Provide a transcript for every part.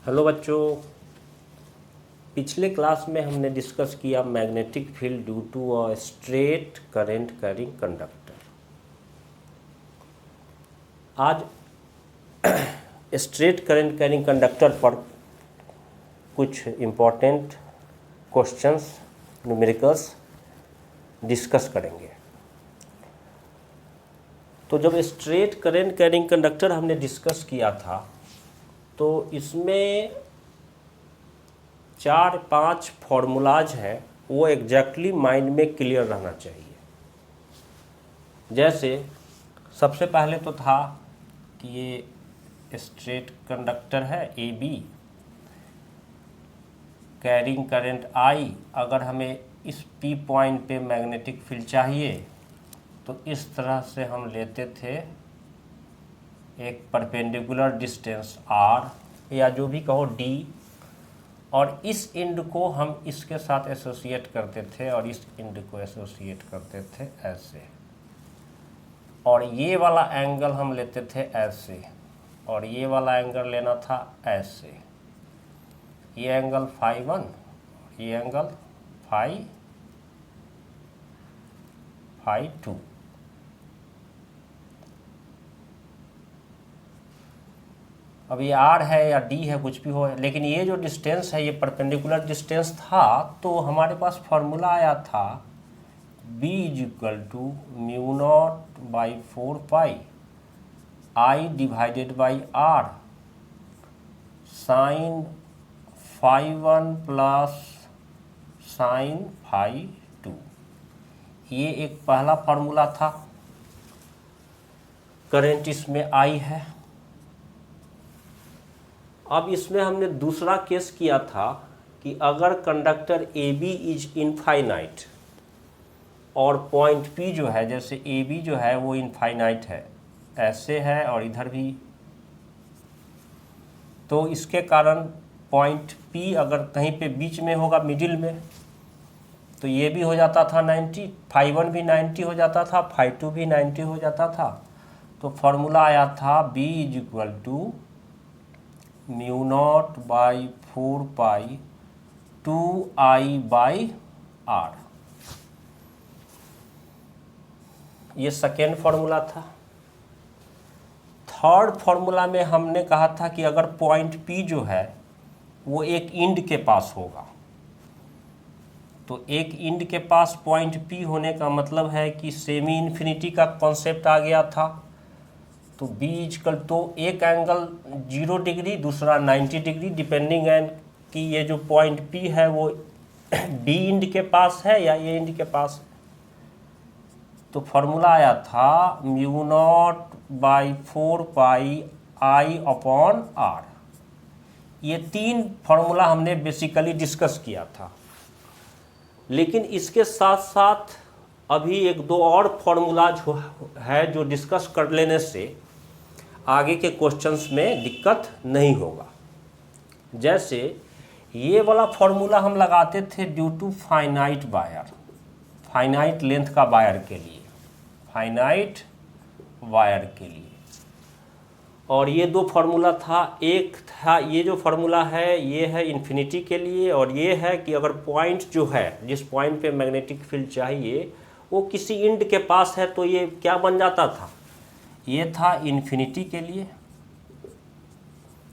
Hello बच्चों, पिछले class में हमने डिस्कस किया magnetic field due to a straight current carrying conductor. आज स्ट्रेट करंट कैरिंग कंडक्टर पर कुछ इम्पोर्टेंट क्वेश्चंस न्यूमेरिकल्स डिस्कस करेंगे। तो जब स्ट्रेट करंट कैरिंग कंडक्टर हमने डिस्कस किया था तो इसमें 4-5 फॉर्मूलाज हैं, वो एग्जैक्टली माइंड में क्लियर रहना चाहिए। जैसे सबसे पहले तो था कि ये स्ट्रेट कंडक्टर है A B, carrying current I. अगर हमें इस पी पॉइंट पे मैग्नेटिक फील्ड चाहिए तो इस तरह से हम लेते थे एक परपेंडिकुलर डिस्टेंस आर या जो भी कहो डी, और इस एंड को हम इसके साथ एसोसिएट करते थे और इस एंड को एसोसिएट करते थे ऐसे, और ये वाला एंगल हम लेते थे ऐसे, और ये वाला एंगल लेना था ऐसे। ये एंगल φ1, ये एंगल φ2। अब ये आर है या डी है, कुछ भी हो, लेकिन ये जो डिस्टेंस है ये परपेंडिकुलर डिस्टेंस था। तो हमारे पास फॉर्मूला आया था B = μ0/4π I divided by r sine φ1 plus sine φ2। ये एक पहला फॉर्मूला था। करंट इसमें I है। अब इसमें हमने दूसरा केस किया था कि अगर conductor A B is infinite और पॉइंट पी जो है, जैसे ए बी जो है वो इनफाइनाइट है, ऐसे है और इधर भी, तो इसके कारण पॉइंट पी अगर कहीं पे बीच में होगा, मिडिल में, तो ये भी हो जाता था 90, φ1 भी 90 हो जाता था, φ2 भी 90 हो जाता था। तो फॉर्मूला आया था B = μ0/4π 2I/r। ये सेकेंड फॉर्मूला था। थर्ड फॉर्मूला में हमने कहा था कि अगर पॉइंट P जो है वो एक इंड के पास होगा, तो एक इंड के पास पॉइंट P होने का मतलब है कि सेमी इन्फिनिटी का कॉन्सेप्ट आ गया था। तो B तो एक एंगल 0 डिग्री, दूसरा 90 डिग्री, डिपेंडिंग एंड कि ये जो पॉइंट P है वो डी इंड के पास है या ए इंड के पास है। तो फॉर्मूला आया था μ0/4π I/r। ये 3 फॉर्मूला हमने बेसिकली डिस्कस किया था, लेकिन इसके साथ साथ अभी 1-2 और फॉर्मूलाज है जो डिस्कस कर लेने से आगे के क्वेश्चंस में दिक्कत नहीं होगा। जैसे ये वाला फॉर्मूला हम लगाते थे due to finite wire, finite length का वायर के लिए, फाइनाइट वायर के लिए। और ये 2 फार्मूला था। एक था ये जो फार्मूला है ये है इन्फिनिटी के लिए, और ये है कि अगर पॉइंट जो है, जिस पॉइंट पे मैग्नेटिक फील्ड चाहिए वो किसी इंड के पास है, तो ये क्या बन जाता था, ये था इन्फिनिटी के लिए,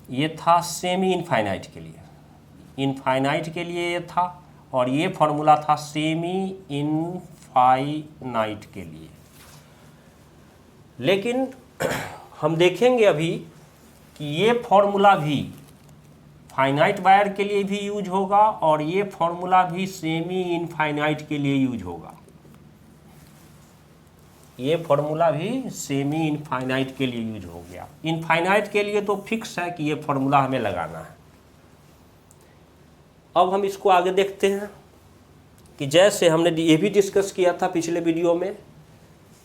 ये था सेमी इनफाइनाइट के लिए, इनफाइनाइट के लिए ये था, और ये फार्मूला था सेमी इनफाइनाइट के लिए। लेकिन हम देखेंगे अभी कि ये फार्मूला भी फाइनाइट वायर के लिए भी यूज होगा और ये फार्मूला भी सेमी इनफाइनाइट के लिए यूज होगा। ये फार्मूला भी सेमी इनफाइनाइट के लिए यूज हो गया। इनफाइनाइट के लिए तो फिक्स है कि ये फार्मूला हमें लगाना है। अब हम इसको आगे देखते हैं कि जैसे हमने ये भी डिस्कस किया था पिछले वीडियो में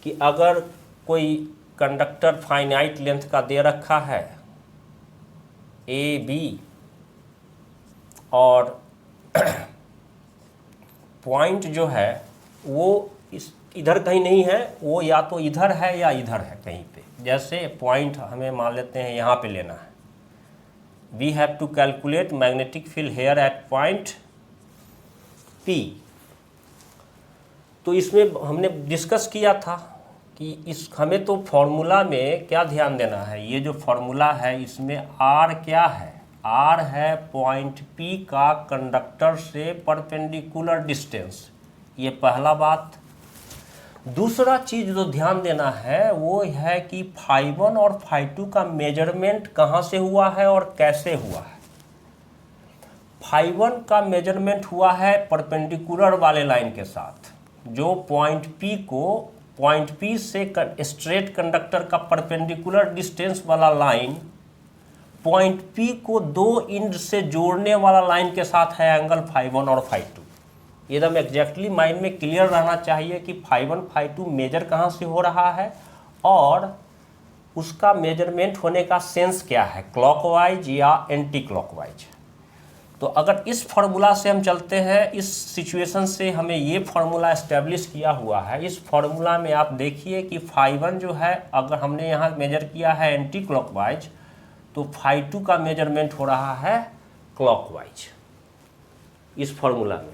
कि अगर कोई कंडक्टर फाइनाइट लेंथ का दे रखा है ए बी, और पॉइंट जो है वो इस इधर कहीं नहीं है, वो या तो इधर है या इधर है कहीं पे। जैसे पॉइंट हमें मान लेते हैं यहाँ पे लेना है, we have to calculate magnetic field here at point P। तो इसमें हमने डिस्कस किया था कि इस हमें तो फॉर्मूला में क्या ध्यान देना है, ये जो फॉर्मूला है इसमें R क्या है, R है पॉइंट P का कंडक्टर से परपेंडिकुलर डिस्टेंस, ये पहला बात। दूसरा चीज़ जो ध्यान देना है वो है कि φ1 और φ2 का मेजरमेंट कहाँ से हुआ है और कैसे हुआ है। φ1 का मेजरमेंट हुआ है परपेंडिकुलर वाले लाइन के साथ, जो पॉइंट P से स्ट्रेट कंडक्टर का परपेंडिकुलर डिस्टेंस वाला लाइन पॉइंट P को दो इंड से जोड़ने वाला लाइन के साथ है एंगल φ1 और φ2। एकदम एग्जैक्टली माइंड में क्लियर रहना चाहिए कि φ1 φ2 मेजर कहाँ से हो रहा है और उसका मेजरमेंट होने का सेंस क्या है, क्लॉकवाइज या एंटी क्लॉकवाइज। तो अगर इस फार्मूला से हम चलते हैं, इस सिचुएशन से हमें ये फार्मूला एस्टेब्लिश किया हुआ है। इस फार्मूला में आप देखिए कि φ1 जो है अगर हमने यहाँ मेजर किया है एंटी क्लॉकवाइज, तो φ2 का मेजरमेंट हो रहा है क्लॉकवाइज इस फार्मूला में।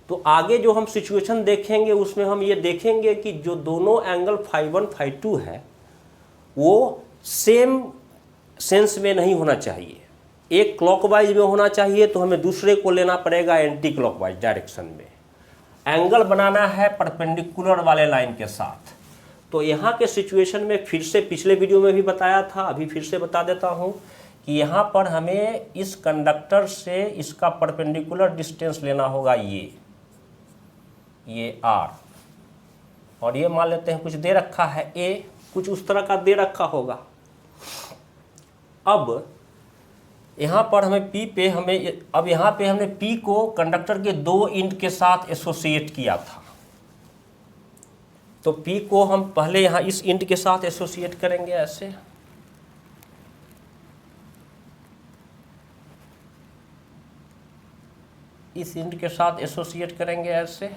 तो आगे जो हम सिचुएशन देखेंगे उसमें हम ये देखेंगे कि जो दोनों एंगल φ1 φ2 है वो सेम सेंस में नहीं होना चाहिए, एक क्लॉकवाइज में होना चाहिए, तो हमें दूसरे को लेना पड़ेगा एंटी क्लॉकवाइज डायरेक्शन में। एंगल बनाना है परपेंडिकुलर वाले लाइन के साथ। तो यहाँ के सिचुएशन में फिर से पिछले वीडियो में भी बताया था, अभी फिर से बता देता हूँ कि यहाँ पर हमें इस कंडक्टर से इसका परपेंडिकुलर डिस्टेंस लेना होगा ये R, और ये मान लेते हैं कुछ दे रखा है A, कुछ उस तरह का दे रखा होगा। अब यहाँ पर हमें हमने P को कंडक्टर के दो इंड के साथ एसोसिएट किया था। तो P को हम पहले यहाँ इस इंड के साथ एसोसिएट करेंगे, ऐसे इस इंड के साथ एसोसिएट करेंगे ऐसे,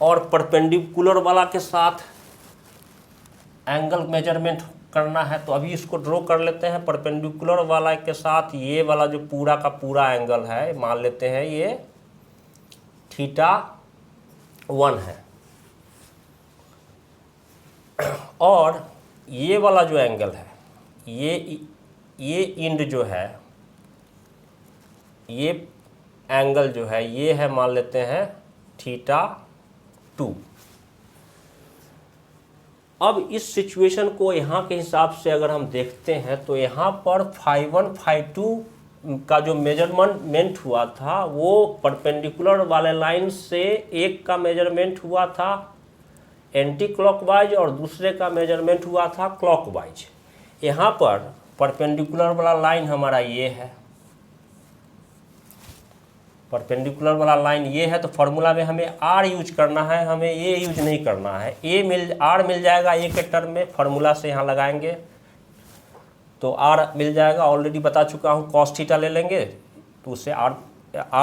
और परपेंडिकुलर वाला के साथ एंगल मेजरमेंट करना है। तो अभी इसको ड्रॉ कर लेते हैं। परपेंडिकुलर वाला के साथ ये वाला जो पूरा का पूरा एंगल है, मान लेते हैं ये θ1 है, और ये वाला जो एंगल है, ये इंड जो है, ये एंगल जो है ये है, मान लेते हैं θ2। अब इस सिचुएशन को यहाँ के हिसाब से अगर हम देखते हैं तो यहाँ पर φ1 φ2 का जो मेजरमेंट हुआ था वो परपेंडिकुलर वाले लाइन से एक का मेजरमेंट हुआ था एंटी क्लॉकवाइज और दूसरे का मेजरमेंट हुआ था क्लॉकवाइज। यहाँ पर परपेंडिकुलर वाला लाइन हमारा ये है, परपेंडिकुलर वाला लाइन ये है, तो फार्मूला में हमें R यूज करना है, हमें A यूज नहीं करना है। R मिल जाएगा A के टर्म में, फार्मूला से यहाँ लगाएंगे तो R मिल जाएगा, ऑलरेडी बता चुका हूँ, cos थीटा ले लेंगे तो उससे R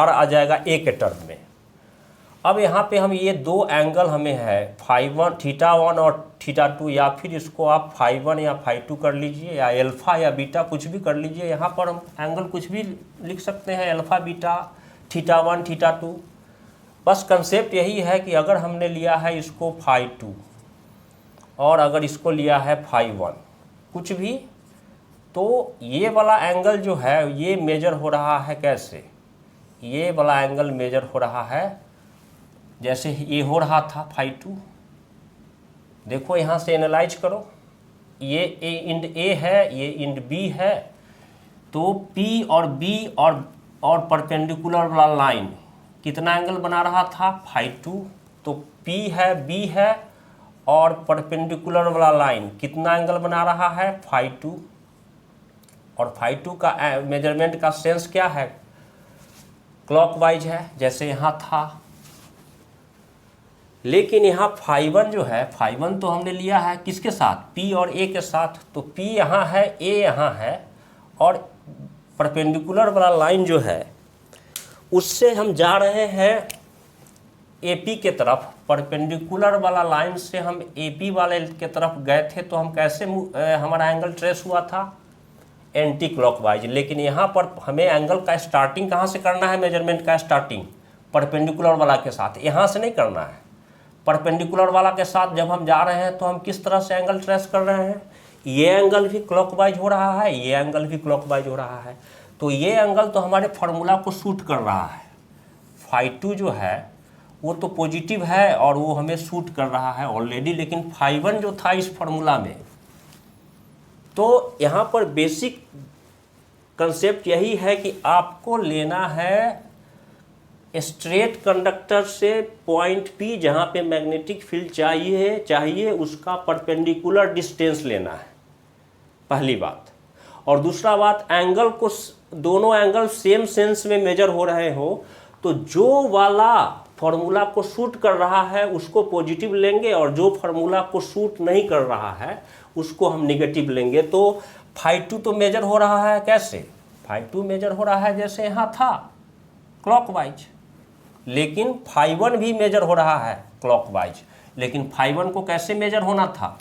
आ जाएगा A के टर्म में। अब यहाँ पे हम ये दो एंगल हमें है θ1 और θ2, या फिर इसको आप φ1 या φ2 कर लीजिए, या अल्फा या बीटा कुछ भी कर लीजिए। यहाँ पर हम एंगल कुछ भी लिख सकते हैं, अल्फा बीटा θ1 θ2। बस कंसेप्ट यही है कि अगर हमने लिया है इसको φ2 और अगर इसको लिया है φ1 कुछ भी, तो ये वाला एंगल जो है ये मेजर हो रहा है कैसे, ये वाला एंगल मेजर हो रहा है जैसे ये हो रहा था φ2। देखो यहाँ से एनालाइज करो, ये इंड A है, ये इंड B है, तो P और B और परपेंडिकुलर वाला लाइन कितना एंगल बना रहा था φ2। तो P है, B है, और परपेंडिकुलर वाला लाइन कितना एंगल बना रहा है φ2, और φ2 का मेजरमेंट का सेंस क्या है, क्लॉकवाइज है जैसे यहाँ था। लेकिन यहाँ φ1 जो है, φ1 तो हमने लिया है किसके साथ, P और A के साथ। तो P यहाँ है, A यहाँ है, और परपेंडिकुलर वाला लाइन जो है उससे हम जा रहे हैं AP के तरफ। परपेंडिकुलर वाला लाइन से हम AP वाले के तरफ गए थे, तो हम कैसे हमारा एंगल ट्रेस हुआ था, एंटी क्लॉकवाइज। लेकिन यहाँ पर हमें एंगल का स्टार्टिंग कहाँ से करना है, मेजरमेंट का स्टार्टिंग परपेंडिकुलर वाला के साथ, यहाँ से नहीं करना है। परपेंडिकुलर वाला के साथ जब हम जा रहे हैं तो हम किस तरह से एंगल ट्रेस कर रहे हैं, ये एंगल भी क्लॉकवाइज हो रहा है, ये एंगल भी क्लॉकवाइज हो रहा है। तो ये एंगल तो हमारे फार्मूला को सूट कर रहा है। φ2 जो है वो तो पॉजिटिव है और वो हमें सूट कर रहा है ऑलरेडी, लेकिन φ1 जो था इस फार्मूला में, तो यहाँ पर बेसिक कंसेप्ट यही है कि आपको लेना है स्ट्रेट कंडक्टर से पॉइंट P जहाँ पे मैग्नेटिक फील्ड चाहिए उसका परपेंडिकुलर डिस्टेंस लेना है, पहली बात। और दूसरा बात, एंगल को दोनों एंगल सेम सेंस में मेजर हो रहे हो तो जो वाला फार्मूला को सूट कर रहा है उसको पॉजिटिव लेंगे और जो फार्मूला को सूट नहीं कर रहा है उसको हम नेगेटिव लेंगे। तो φ2 तो मेजर हो रहा है कैसे, φ2 मेजर हो रहा है जैसे यहाँ था क्लॉकवाइज, लेकिन φ1 भी मेजर हो रहा है क्लॉकवाइज, लेकिन φ1 को कैसे मेजर होना था,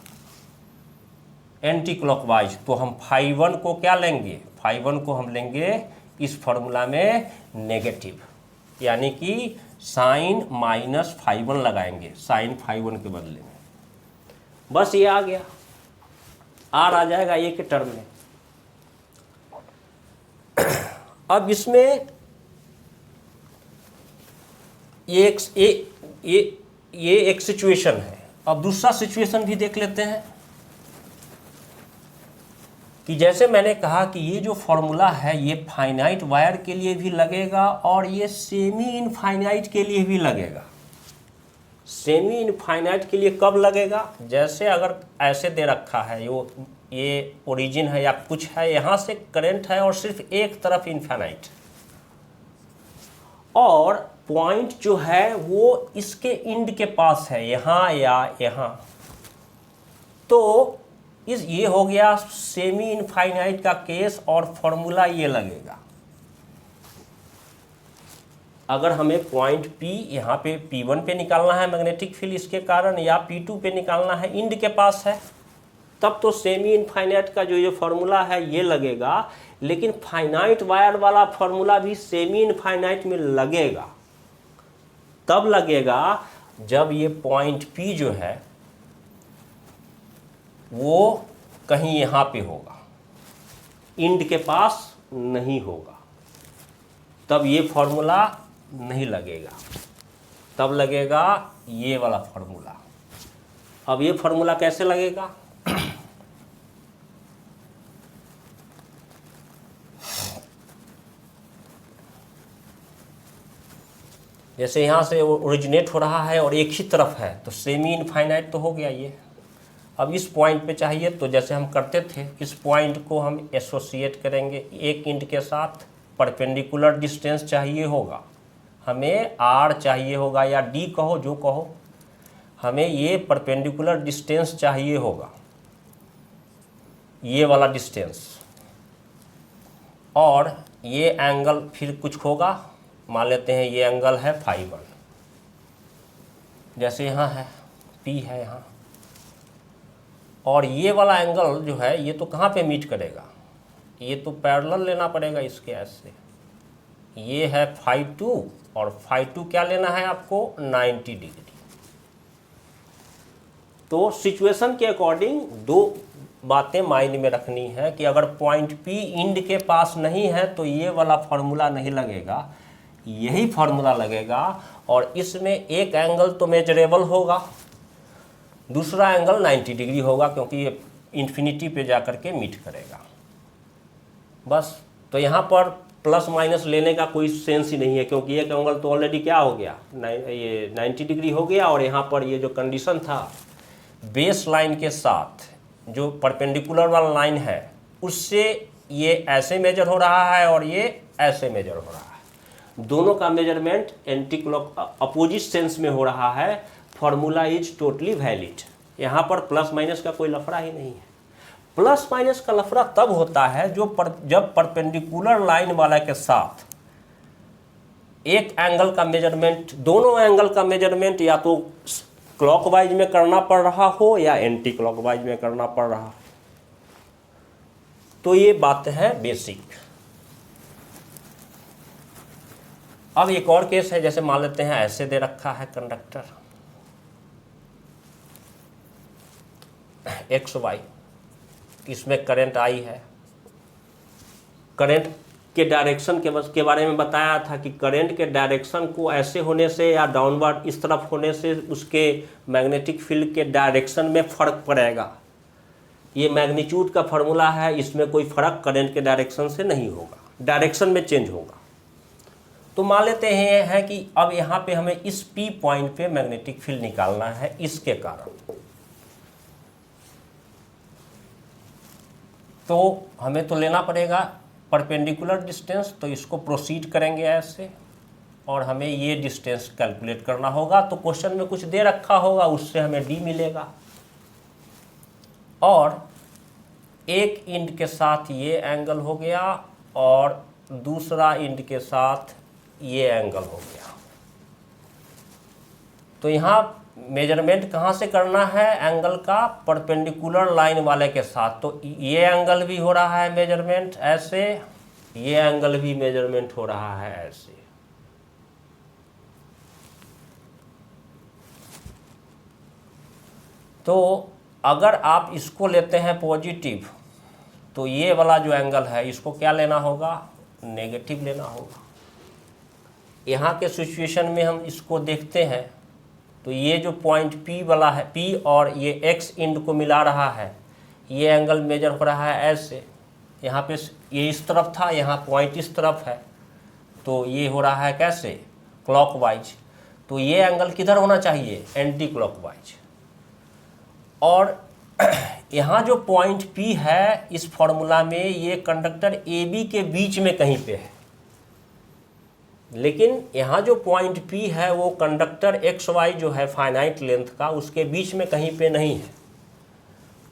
एंटी क्लॉकवाइज। तो हम φ1 को क्या लेंगे, φ1 को हम लेंगे इस फार्मूला में नेगेटिव, यानी कि साइन माइनस φ1 लगाएंगे, साइन φ1 के बदले में। बस ये आ गया, आर आ जाएगा ये के टर्म में। अब इसमें ये एक सिचुएशन है। अब दूसरा सिचुएशन भी देख लेते हैं कि जैसे मैंने कहा कि ये जो फॉर्मूला है ये फाइनाइट वायर के लिए भी लगेगा और ये सेमी इनफाइनाइट के लिए भी लगेगा। सेमी इनफाइनाइट के लिए कब लगेगा, जैसे अगर ऐसे दे रखा है ये ओरिजिन है या कुछ है, यहाँ से करंट है और सिर्फ एक तरफ इनफाइनाइट, और पॉइंट जो है वो इसके इंड के पास है, यहाँ या यहाँ, तो ये हो गया सेमी इनफाइनाइट का केस और फॉर्मूला ये लगेगा। अगर हमें पॉइंट P यहाँ पे P1 पे निकालना है मैग्नेटिक फील्ड इसके कारण, या P2 पे निकालना है इंड के पास है, तब तो सेमी इनफाइनाइट का जो ये फॉर्मूला है ये लगेगा। लेकिन फाइनाइट वायर वाला फॉर्मूला भी सेमी इनफाइनाइट में लगेगा, तब लगेगा जब ये पॉइंट P जो है वो कहीं यहाँ पे होगा, इंड के पास नहीं होगा, तब ये फॉर्मूला नहीं लगेगा, तब लगेगा ये वाला फॉर्मूला। अब ये फॉर्मूला कैसे लगेगा, जैसे यहाँ से ओरिजिनेट हो रहा है और एक ही तरफ है तो सेमी इनफाइनाइट तो हो गया ये। अब इस पॉइंट पे चाहिए तो जैसे हम करते थे, इस पॉइंट को हम एसोसिएट करेंगे एक इंड के साथ, परपेंडिकुलर डिस्टेंस चाहिए होगा हमें, आर चाहिए होगा या डी कहो जो कहो, हमें ये परपेंडिकुलर डिस्टेंस चाहिए होगा, ये वाला डिस्टेंस, और ये एंगल फिर कुछ होगा, मान लेते हैं ये एंगल है φ1, जैसे यहाँ है P है यहाँ, और ये वाला एंगल जो है ये तो कहाँ पे मीट करेगा, ये तो पैरेलल लेना पड़ेगा इसके ऐसे, ये है φ2 और φ2 क्या लेना है आपको 90 डिग्री। तो सिचुएशन के अकॉर्डिंग दो बातें माइंड में रखनी है कि अगर पॉइंट P इंड के पास नहीं है तो ये वाला फार्मूला नहीं लगेगा, यही फार्मूला लगेगा। और इसमें एक एंगल तो मेजरेबल होगा, दूसरा एंगल 90 डिग्री होगा क्योंकि ये इन्फिनिटी पे जाकर के मीट करेगा। बस, तो यहाँ पर प्लस माइनस लेने का कोई सेंस ही नहीं है क्योंकि एक एंगल तो ऑलरेडी क्या हो गया, ये 90 डिग्री हो गया, और यहाँ पर ये जो कंडीशन था बेस लाइन के साथ जो परपेंडिकुलर वाला लाइन है उससे ये ऐसे मेजर हो रहा है और ये ऐसे मेजर हो रहा है, दोनों का measurement anti clock opposite sense में हो रहा है। फार्मूला इज टोटली वैलिड, यहाँ पर प्लस माइनस का कोई लफड़ा ही नहीं है। प्लस माइनस का लफड़ा तब होता है जब परपेंडिकुलर लाइन वाला के साथ एक एंगल का मेजरमेंट, दोनों एंगल का मेजरमेंट या तो क्लॉकवाइज में करना पड़ रहा हो या एंटी क्लॉकवाइज में करना पड़ रहा हो। तो ये बात है बेसिक। अब एक और केस है, जैसे मान लेते हैं ऐसे दे रखा है कंडक्टर एक्स वाई, इसमें करंट आई है। करंट के डायरेक्शन के बारे में बताया था कि करंट के डायरेक्शन को ऐसे होने से या डाउनवर्ड इस तरफ होने से उसके मैग्नेटिक फील्ड के डायरेक्शन में फ़र्क पड़ेगा। ये मैग्नीट्यूड का फॉर्मूला है, इसमें कोई फ़र्क करंट के डायरेक्शन से नहीं होगा, डायरेक्शन में चेंज होगा। तो मान लेते हैं कि अब यहाँ पे हमें इस P पॉइंट पे मैग्नेटिक फील्ड निकालना है इसके कारण। तो हमें तो लेना पड़ेगा परपेंडिकुलर डिस्टेंस, तो इसको प्रोसीड करेंगे ऐसे और हमें ये डिस्टेंस कैलकुलेट करना होगा। तो क्वेश्चन में कुछ दे रखा होगा, उससे हमें D मिलेगा और एक इंड के साथ ये एंगल हो गया और दूसरा इंड के साथ ये एंगल हो गया। तो यहाँ मेजरमेंट कहाँ से करना है एंगल का? परपेंडिकुलर लाइन वाले के साथ। तो ये एंगल भी हो रहा है मेजरमेंट ऐसे, ये एंगल भी मेजरमेंट हो रहा है ऐसे। तो अगर आप इसको लेते हैं पॉजिटिव, तो ये वाला जो एंगल है इसको क्या लेना होगा? नेगेटिव लेना होगा। यहाँ के सिचुएशन में हम इसको देखते हैं तो ये जो पॉइंट P वाला है, P और ये X इंड को मिला रहा है, ये एंगल मेजर हो रहा है ऐसे। यहाँ पे ये इस तरफ था, यहाँ पॉइंट इस तरफ है, तो ये हो रहा है कैसे? क्लॉकवाइज। तो ये एंगल किधर होना चाहिए? Anti clockwise. और यहाँ जो पॉइंट P है इस फॉर्मूला में ये कंडक्टर AB के बीच में कहीं पे है, लेकिन यहाँ जो पॉइंट P है वो कंडक्टर XY जो है फाइनाइट लेंथ का, उसके बीच में कहीं पे नहीं है।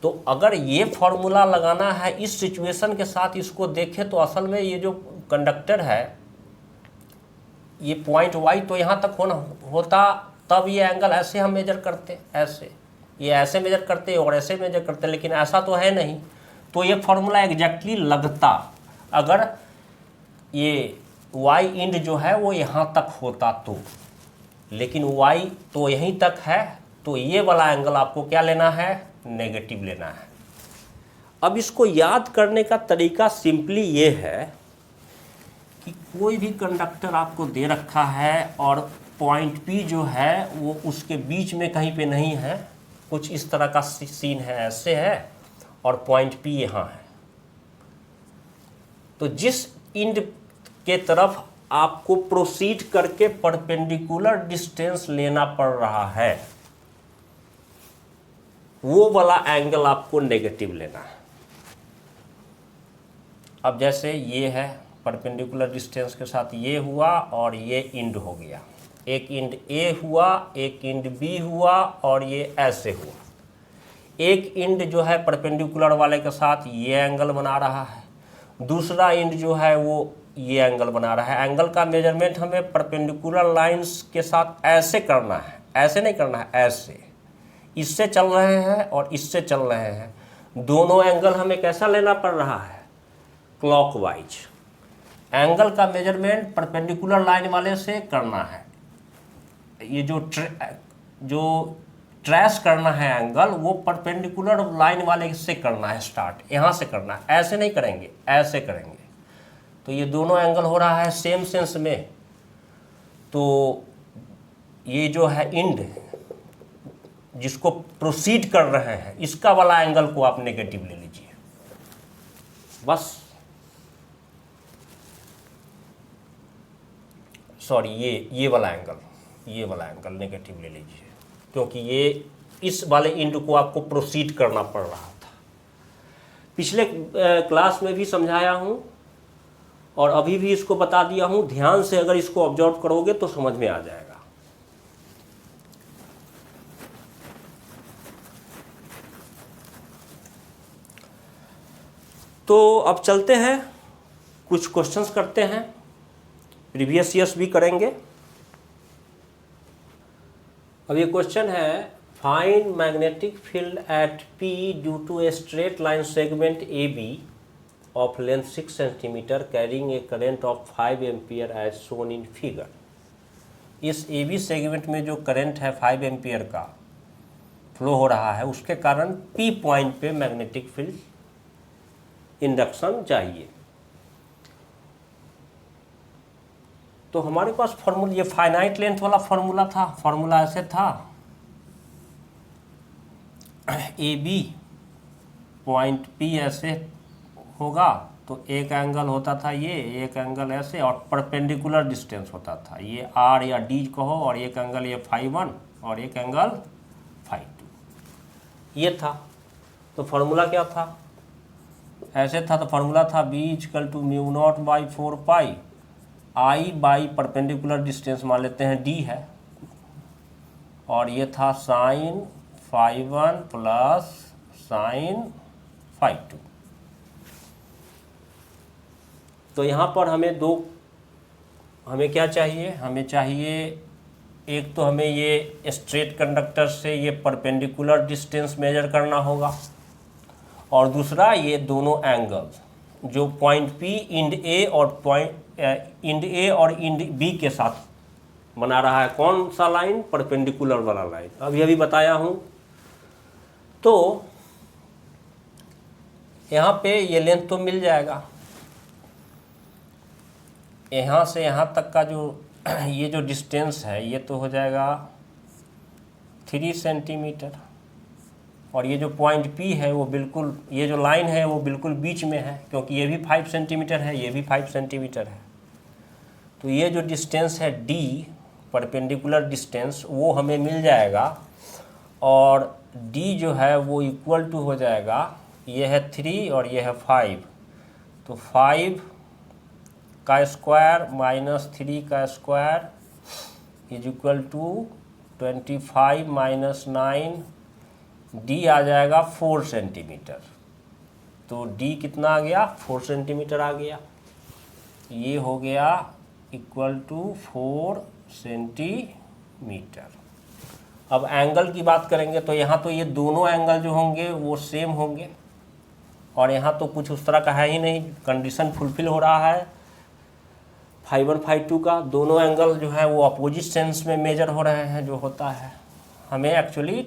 तो अगर ये फॉर्मूला लगाना है इस सिचुएशन के साथ इसको देखें तो असल में ये जो कंडक्टर है ये पॉइंट Y तो यहाँ तक होता, तब ये एंगल ऐसे हम मेजर करते, ऐसे ये ऐसे मेजर करते और ऐसे मेजर करते, लेकिन ऐसा तो है नहीं। तो ये फॉर्मूला एग्जैक्टली लगता अगर ये Y इंड जो है वो यहाँ तक होता तो, लेकिन Y तो यहीं तक है, तो ये वाला एंगल आपको क्या लेना है? नेगेटिव लेना है। अब इसको याद करने का तरीका सिंपली ये है कि कोई भी कंडक्टर आपको दे रखा है और पॉइंट P जो है वो उसके बीच में कहीं पे नहीं है, कुछ इस तरह का सीन है, ऐसे है और पॉइंट P यहाँ है। तो जिस इंड के तरफ आपको प्रोसीड करके परपेंडिकुलर डिस्टेंस लेना पड़ रहा है वो वाला एंगल आपको नेगेटिव लेना है। अब जैसे ये है परपेंडिकुलर डिस्टेंस के साथ ये हुआ और ये इंड हो गया, एक इंड A हुआ, एक इंड B हुआ और ये ऐसे हुआ। एक इंड जो है परपेंडिकुलर वाले के साथ ये एंगल बना रहा है, दूसरा इंड जो है वो ये एंगल बना रहा है। एंगल का मेजरमेंट हमें परपेंडिकुलर लाइंस के साथ ऐसे करना है, ऐसे नहीं करना है, ऐसे। इससे चल रहे हैं और इससे चल रहे हैं, दोनों एंगल हमें कैसा लेना पड़ रहा है? क्लॉकवाइज। एंगल का मेजरमेंट परपेंडिकुलर लाइन वाले से करना है। ये जो ट्रेस करना है एंगल वो परपेंडिकुलर लाइन वाले से करना है, स्टार्ट यहाँ से करना है, ऐसे नहीं करेंगे, ऐसे करेंगे। तो ये दोनों एंगल हो रहा है सेम सेंस में। तो ये जो है इंड जिसको प्रोसीड कर रहे हैं इसका वाला एंगल को आप नेगेटिव ले लीजिए, बस। सॉरी, ये वाला एंगल नेगेटिव ले लीजिए, क्योंकि ये इस वाले इंड को आपको प्रोसीड करना पड़ रहा था। पिछले क्लास में भी समझाया हूँ और अभी भी इसको बता दिया हूँ, ध्यान से अगर इसको ऑब्जर्व करोगे तो समझ में आ जाएगा। तो अब चलते हैं, कुछ क्वेश्चंस करते हैं, प्रीवियस ईयर्स भी करेंगे। अब ये क्वेश्चन है, find magnetic field at P due to a straight line segment AB of length 6 cm carrying a current of 5 ampere as shown in figure। इस AB सेगमेंट में जो करंट है 5 एम्पियर का फ्लो हो रहा है, उसके कारण P पॉइंट पे मैग्नेटिक फील्ड इंडक्शन चाहिए। तो हमारे पास फॉर्मूला, ये फाइनाइट लेंथ वाला फॉर्मूला था। फॉर्मूला ऐसे था, AB पॉइंट P ऐसे होगा तो एक एंगल होता था ये, एक एंगल ऐसे, और परपेंडिकुलर डिस्टेंस होता था ये R या D कहो, और एक एंगल ये φ1 और एक एंगल φ2, ये था। तो फॉर्मूला क्या था, ऐसे था। तो फॉर्मूला था B = μ0/4π I by perpendicular distance मान लेते हैं D है, और ये था साइन φ1 प्लस साइन φ2। तो यहाँ पर हमें क्या चाहिए, हमें चाहिए एक तो हमें ये स्ट्रेट कंडक्टर से ये परपेंडिकुलर डिस्टेंस मेजर करना होगा, और दूसरा ये दोनों एंगल्स जो पॉइंट P इंड A और इंड B के साथ बना रहा है। कौन सा लाइन, परपेंडिकुलर वाला लाइन, अभी बताया हूँ। तो यहाँ पे ये लेंथ तो मिल जाएगा, यहाँ से यहाँ तक का जो ये जो डिस्टेंस है ये तो हो जाएगा 3 सेंटीमीटर, और ये जो पॉइंट P है वो बिल्कुल, ये जो लाइन है वो बिल्कुल बीच में है, क्योंकि ये भी 5 सेंटीमीटर है, ये भी 5 सेंटीमीटर है। तो ये जो डिस्टेंस है D परपेंडिकुलर डिस्टेंस वो हमें मिल जाएगा, और D जो है वो इक्वल टू हो जाएगा, ये है 3 और ये है 5, तो 5 का स्क्वायर माइनस 3 का square is equal to 25 minus 9, D आ जाएगा 4 सेंटीमीटर। तो D कितना आ गया, 4 सेंटीमीटर आ गया। ये हो गया इक्वल टू 4 सेंटीमीटर। अब एंगल की बात करेंगे तो यहाँ तो ये दोनों एंगल जो होंगे वो सेम होंगे, और यहाँ तो कुछ उस तरह का है ही नहीं, कंडीशन फुलफिल हो रहा है φ1 φ2 का। दोनों एंगल जो है वो अपोजिट सेंस में मेजर हो रहे हैं जो होता है। हमें एक्चुअली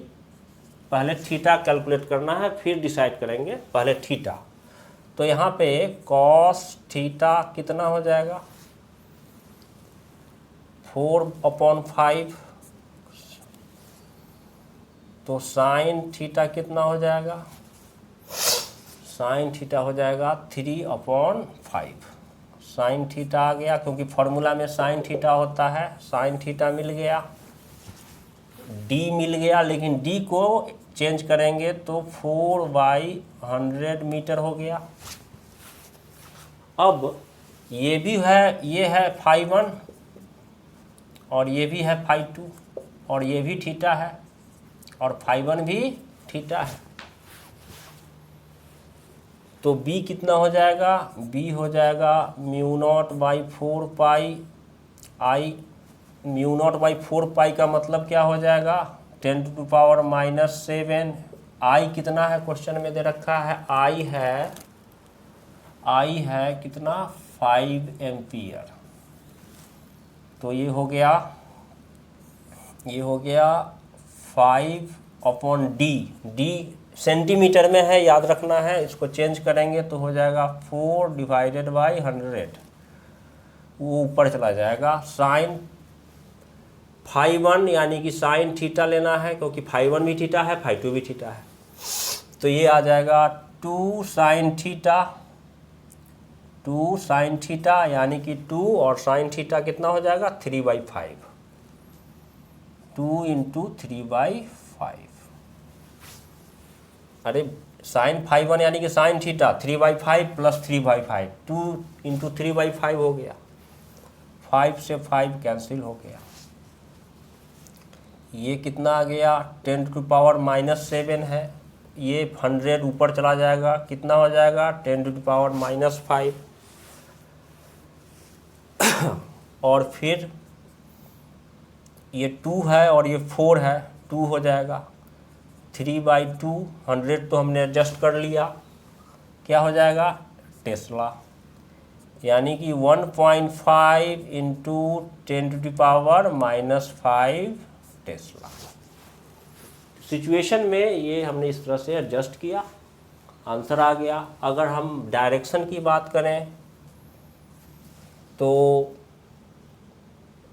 पहले थीटा कैलकुलेट करना है, फिर डिसाइड करेंगे, पहले थीटा। तो यहाँ पे कॉस थीटा कितना हो जाएगा, 4/5। तो साइन थीटा कितना हो जाएगा, साइन थीटा हो जाएगा 3/5। साइन थीटा आ गया, क्योंकि फॉर्मूला में साइन थीटा होता है। साइन थीटा मिल गया, D मिल गया, लेकिन D को चेंज करेंगे तो 4/100 मीटर हो गया। अब ये भी है, ये है φ1 और ये भी है φ2, और ये भी थीटा है, और φ1 भी थीटा है। तो B कितना हो जाएगा, B हो जाएगा μ0/4π I। μ0/4π का मतलब क्या हो जाएगा, 10⁻⁻7। I कितना है, क्वेश्चन में दे रखा है I है कितना, 5 एम्पियर। तो ये हो गया 5/D। D सेंटीमीटर में है, याद रखना है। इसको चेंज करेंगे तो हो जाएगा 4/100, वो ऊपर चला जाएगा। साइन φ1 यानी कि साइन थीटा लेना है, क्योंकि φ1 भी थीटा है, φ2 भी थीटा है। तो ये आ जाएगा 2 साइन थीटा, यानी कि 2 और साइन थीटा कितना हो जाएगा, 3/5। 2 × 3/5। अरे साइन φ1 यानी कि साइन थीटा 3/5 प्लस 3/5, 2 × 3/5 हो गया। 5 से 5 कैंसिल हो गया। ये कितना आ गया, 10⁻⁻7 है, ये 100 ऊपर चला जाएगा, कितना हो जाएगा 10⁻⁻5। और फिर ये 2 है और ये 4 है, 2 हो जाएगा 3/2। 100 तो हमने एडजस्ट कर लिया, क्या हो जाएगा टेस्ला, यानी कि 1.5 इंटू 10⁻⁻5 टेस्ला। सिचुएशन में ये हमने इस तरह से एडजस्ट किया, आंसर आ गया। अगर हम डायरेक्शन की बात करें तो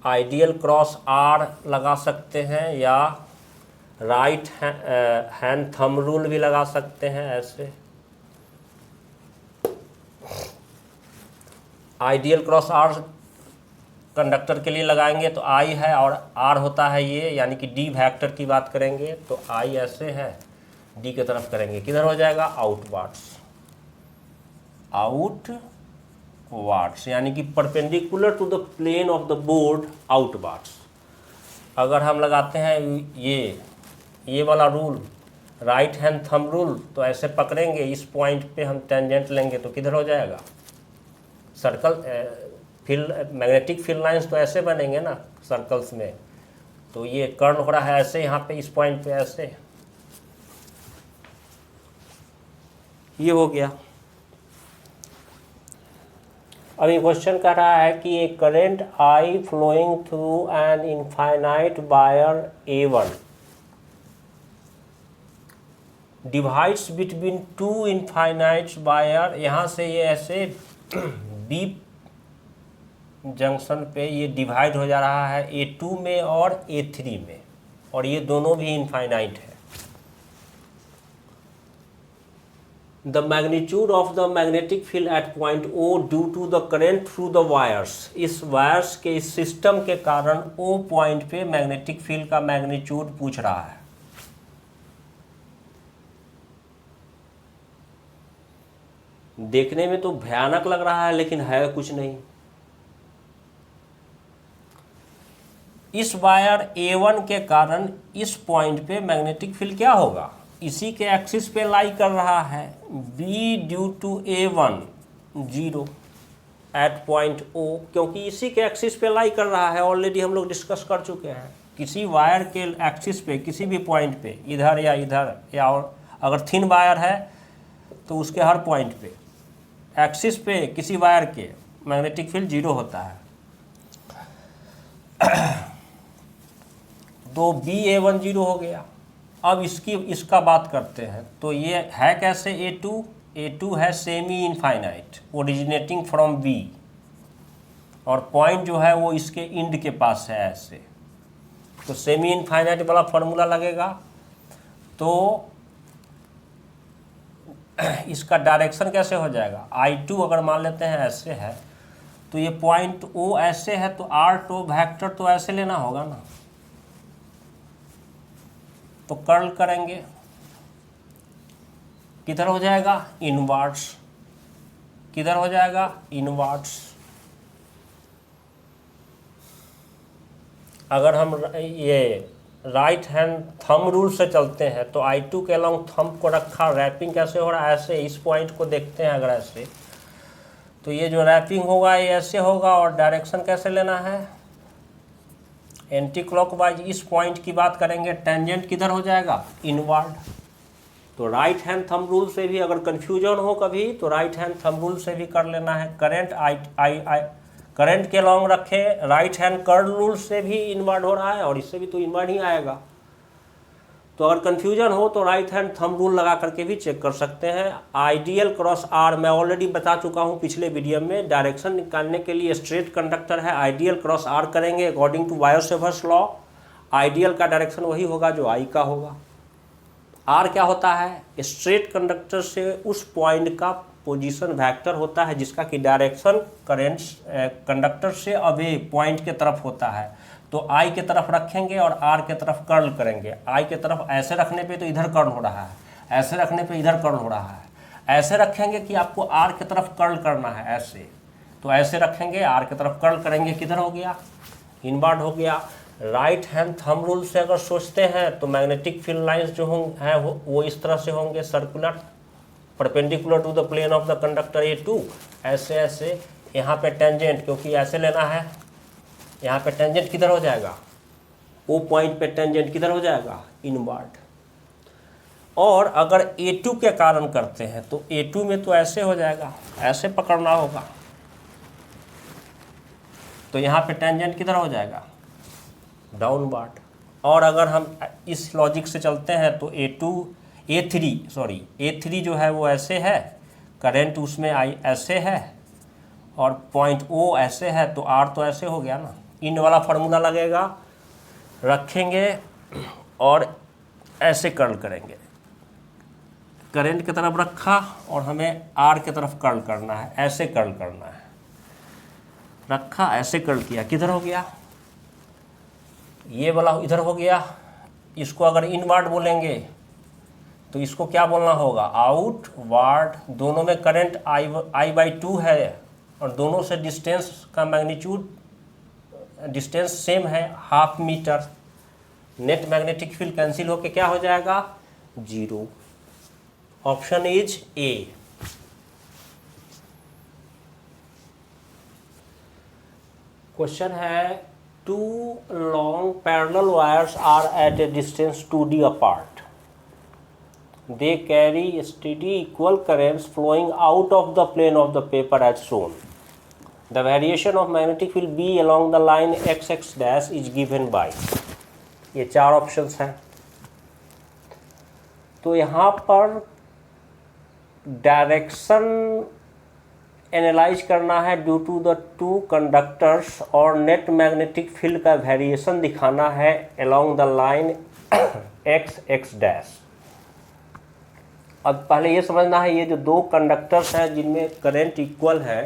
आइडियल क्रॉस आर लगा सकते हैं या राइट हैंड थंब रूल भी लगा सकते हैं। ऐसे आइडियल क्रॉस आर कंडक्टर के लिए लगाएंगे तो आई है और आर होता है ये, यानी कि डी वेक्टर की बात करेंगे तो आई ऐसे है, डी की तरफ करेंगे, किधर हो जाएगा, आउटवर्ड्स, आउटवर्ड्स, यानी कि perpendicular to the plane of the board outwards. अगर हम लगाते हैं ये वाला rule, right hand thumb rule, तो ऐसे पकड़ेंगे, इस पॉइंट पे हम टेंजेंट लेंगे तो किधर हो जाएगा, circle field, magnetic field lines तो ऐसे बनेंगे ना सर्कल्स में, तो ये कर्ल हो रहा है ऐसे, यहाँ पे इस पॉइंट पे ऐसे, ये हो गया। अब ये क्वेश्चन कर रहा है कि a current I flowing through an infinite wire A1 divides between two infinite wire, यहाँ से ये ऐसे बी जंक्शन पे ये डिवाइड हो जा रहा है A2 में और A3 में, और ये दोनों भी इनफाइनाइट है। The magnitude of the magnetic field at point O due to the current through the wires, इस वायर्स के इस सिस्टम के कारण O पॉइंट पे मैग्नेटिक फील्ड का मैग्नीट्यूड पूछ रहा है। देखने में तो भयानक लग रहा है लेकिन है कुछ नहीं। इस वायर A1 के कारण इस पॉइंट पे मैग्नेटिक फील्ड क्या होगा, इसी के एक्सिस पे लाई कर रहा है, B due to A1 0 at point O, क्योंकि इसी के एक्सिस पे लाई कर रहा है। ऑलरेडी हम लोग डिस्कस कर चुके हैं, किसी वायर के एक्सिस पे किसी भी पॉइंट पे, इधर या इधर, या और अगर थिन वायर है तो उसके हर पॉइंट पे एक्सिस पे किसी वायर के मैग्नेटिक फील्ड 0 होता है। तो BA1 0 हो गया। अब इसका बात करते हैं, तो ये है कैसे A2 है semi infinite originating from B, और पॉइंट जो है वो इसके इंड के पास है ऐसे, तो सेमी इनफाइनाइट वाला फॉर्मूला लगेगा। तो इसका डायरेक्शन कैसे हो जाएगा, I2 अगर मान लेते हैं ऐसे है, तो ये पॉइंट O ऐसे है, तो R2 वेक्टर तो ऐसे लेना होगा ना, तो कर्ल करेंगे, किधर हो जाएगा, इनवर्ड्स, किधर हो जाएगा, इनवर्ड्स। अगर हम ये राइट हैंड थंब रूल से चलते हैं तो I2 के अलॉन्ग थंब को रखा, रैपिंग कैसे हो रहा है, ऐसे, इस पॉइंट को देखते हैं अगर ऐसे, तो ये जो रैपिंग होगा ये ऐसे होगा, और डायरेक्शन कैसे लेना है, एंटी क्लॉकवाइज। इस पॉइंट की बात करेंगे, टेंजेंट किधर हो जाएगा, इनवर्ड। तो राइट हैंड थंब रूल से भी अगर कन्फ्यूजन हो कभी तो राइट हैंड थंब रूल से भी कर लेना है। करंट के लॉन्ग रखें, राइट हैंड कर्ल रूल से भी इनवर्ड हो रहा है और इससे भी तो इनवर्ड ही आएगा। तो अगर कन्फ्यूजन हो तो राइट हैंड थंब रूल लगा करके भी चेक कर सकते हैं। आइडियल क्रॉस आर मैं ऑलरेडी बता चुका हूं पिछले वीडियो में, डायरेक्शन निकालने के लिए स्ट्रेट कंडक्टर है, आइडियल क्रॉस आर करेंगे अकॉर्डिंग टू वायोसेवर्स लॉ। आइडियल का डायरेक्शन वही होगा जो आई का होगा। आर क्या होता है, स्ट्रेट कंडक्टर से उस पॉइंट का पोजीशन वेक्टर होता है जिसका कि डायरेक्शन करेंट्स कंडक्टर से अवे पॉइंट के तरफ होता है। तो आई के तरफ रखेंगे और आर के तरफ कर्ल करेंगे। आई के तरफ ऐसे रखने पे तो इधर कर्ल हो रहा है, ऐसे रखने पे इधर कर्ल हो रहा है। ऐसे रखेंगे कि आपको आर के तरफ कर्ल करना है ऐसे, तो ऐसे रखेंगे, आर के तरफ कर्ल करेंगे, किधर हो गया, इनवर्ड हो गया। राइट हैंड थंब रूल से अगर सोचते हैं तो मैग्नेटिक फील्ड लाइंस जो हैं वो इस तरह से होंगे, circular, perpendicular to the plane of the conductor A2, ऐसे ऐसे। यहाँ पे टेंजेंट क्योंकि ऐसे लेना है, यहाँ पे टेंजेंट किधर हो जाएगा, O पॉइंट पे टेंजेंट किधर हो जाएगा, इनवर्ड। और अगर A2 के कारण करते हैं तो A2 में तो ऐसे हो जाएगा, ऐसे पकड़ना होगा, तो यहाँ पे टेंजेंट किधर हो जाएगा, डाउनवर्ड। और अगर हम इस लॉजिक से चलते हैं तो A3 जो है वो ऐसे है, करंट उसमें आई ऐसे है, और पॉइंट O ऐसे है, तो R तो ऐसे हो गया ना। इन वाला फार्मूला लगेगा, रखेंगे और ऐसे कर्ल करेंगे, करंट की तरफ रखा और हमें R की तरफ कर्ल करना है, ऐसे कर्ल करना है, रखा ऐसे कर्ल किया, किधर हो गया, ये वाला इधर हो गया। इसको अगर इनवर्ड बोलेंगे तो इसको क्या बोलना होगा, आउटवर्ड। दोनों में करंट I/2 है और दोनों से डिस्टेंस का मैग्नीट्यूड डिस्टेंस सेम है, 1/2 metre. Net magnetic field cancel होके क्या हो जाएगा, 0। Option is A। क्वेश्चन है, 2 long parallel wires are at a distance 2D apart. They carry steady equal currents flowing out of the plane of the paper as shown. The variation of magnetic field B along the line XX dash is given by। ये 4 options हैं। तो यहाँ पर direction analyse करना है due to the 2 conductors, और net magnetic field का variation दिखाना है along the line XX dash. अब पहले ये समझना है, ये जो 2 कंडक्टर्स हैं जिनमें करंट इक्वल है,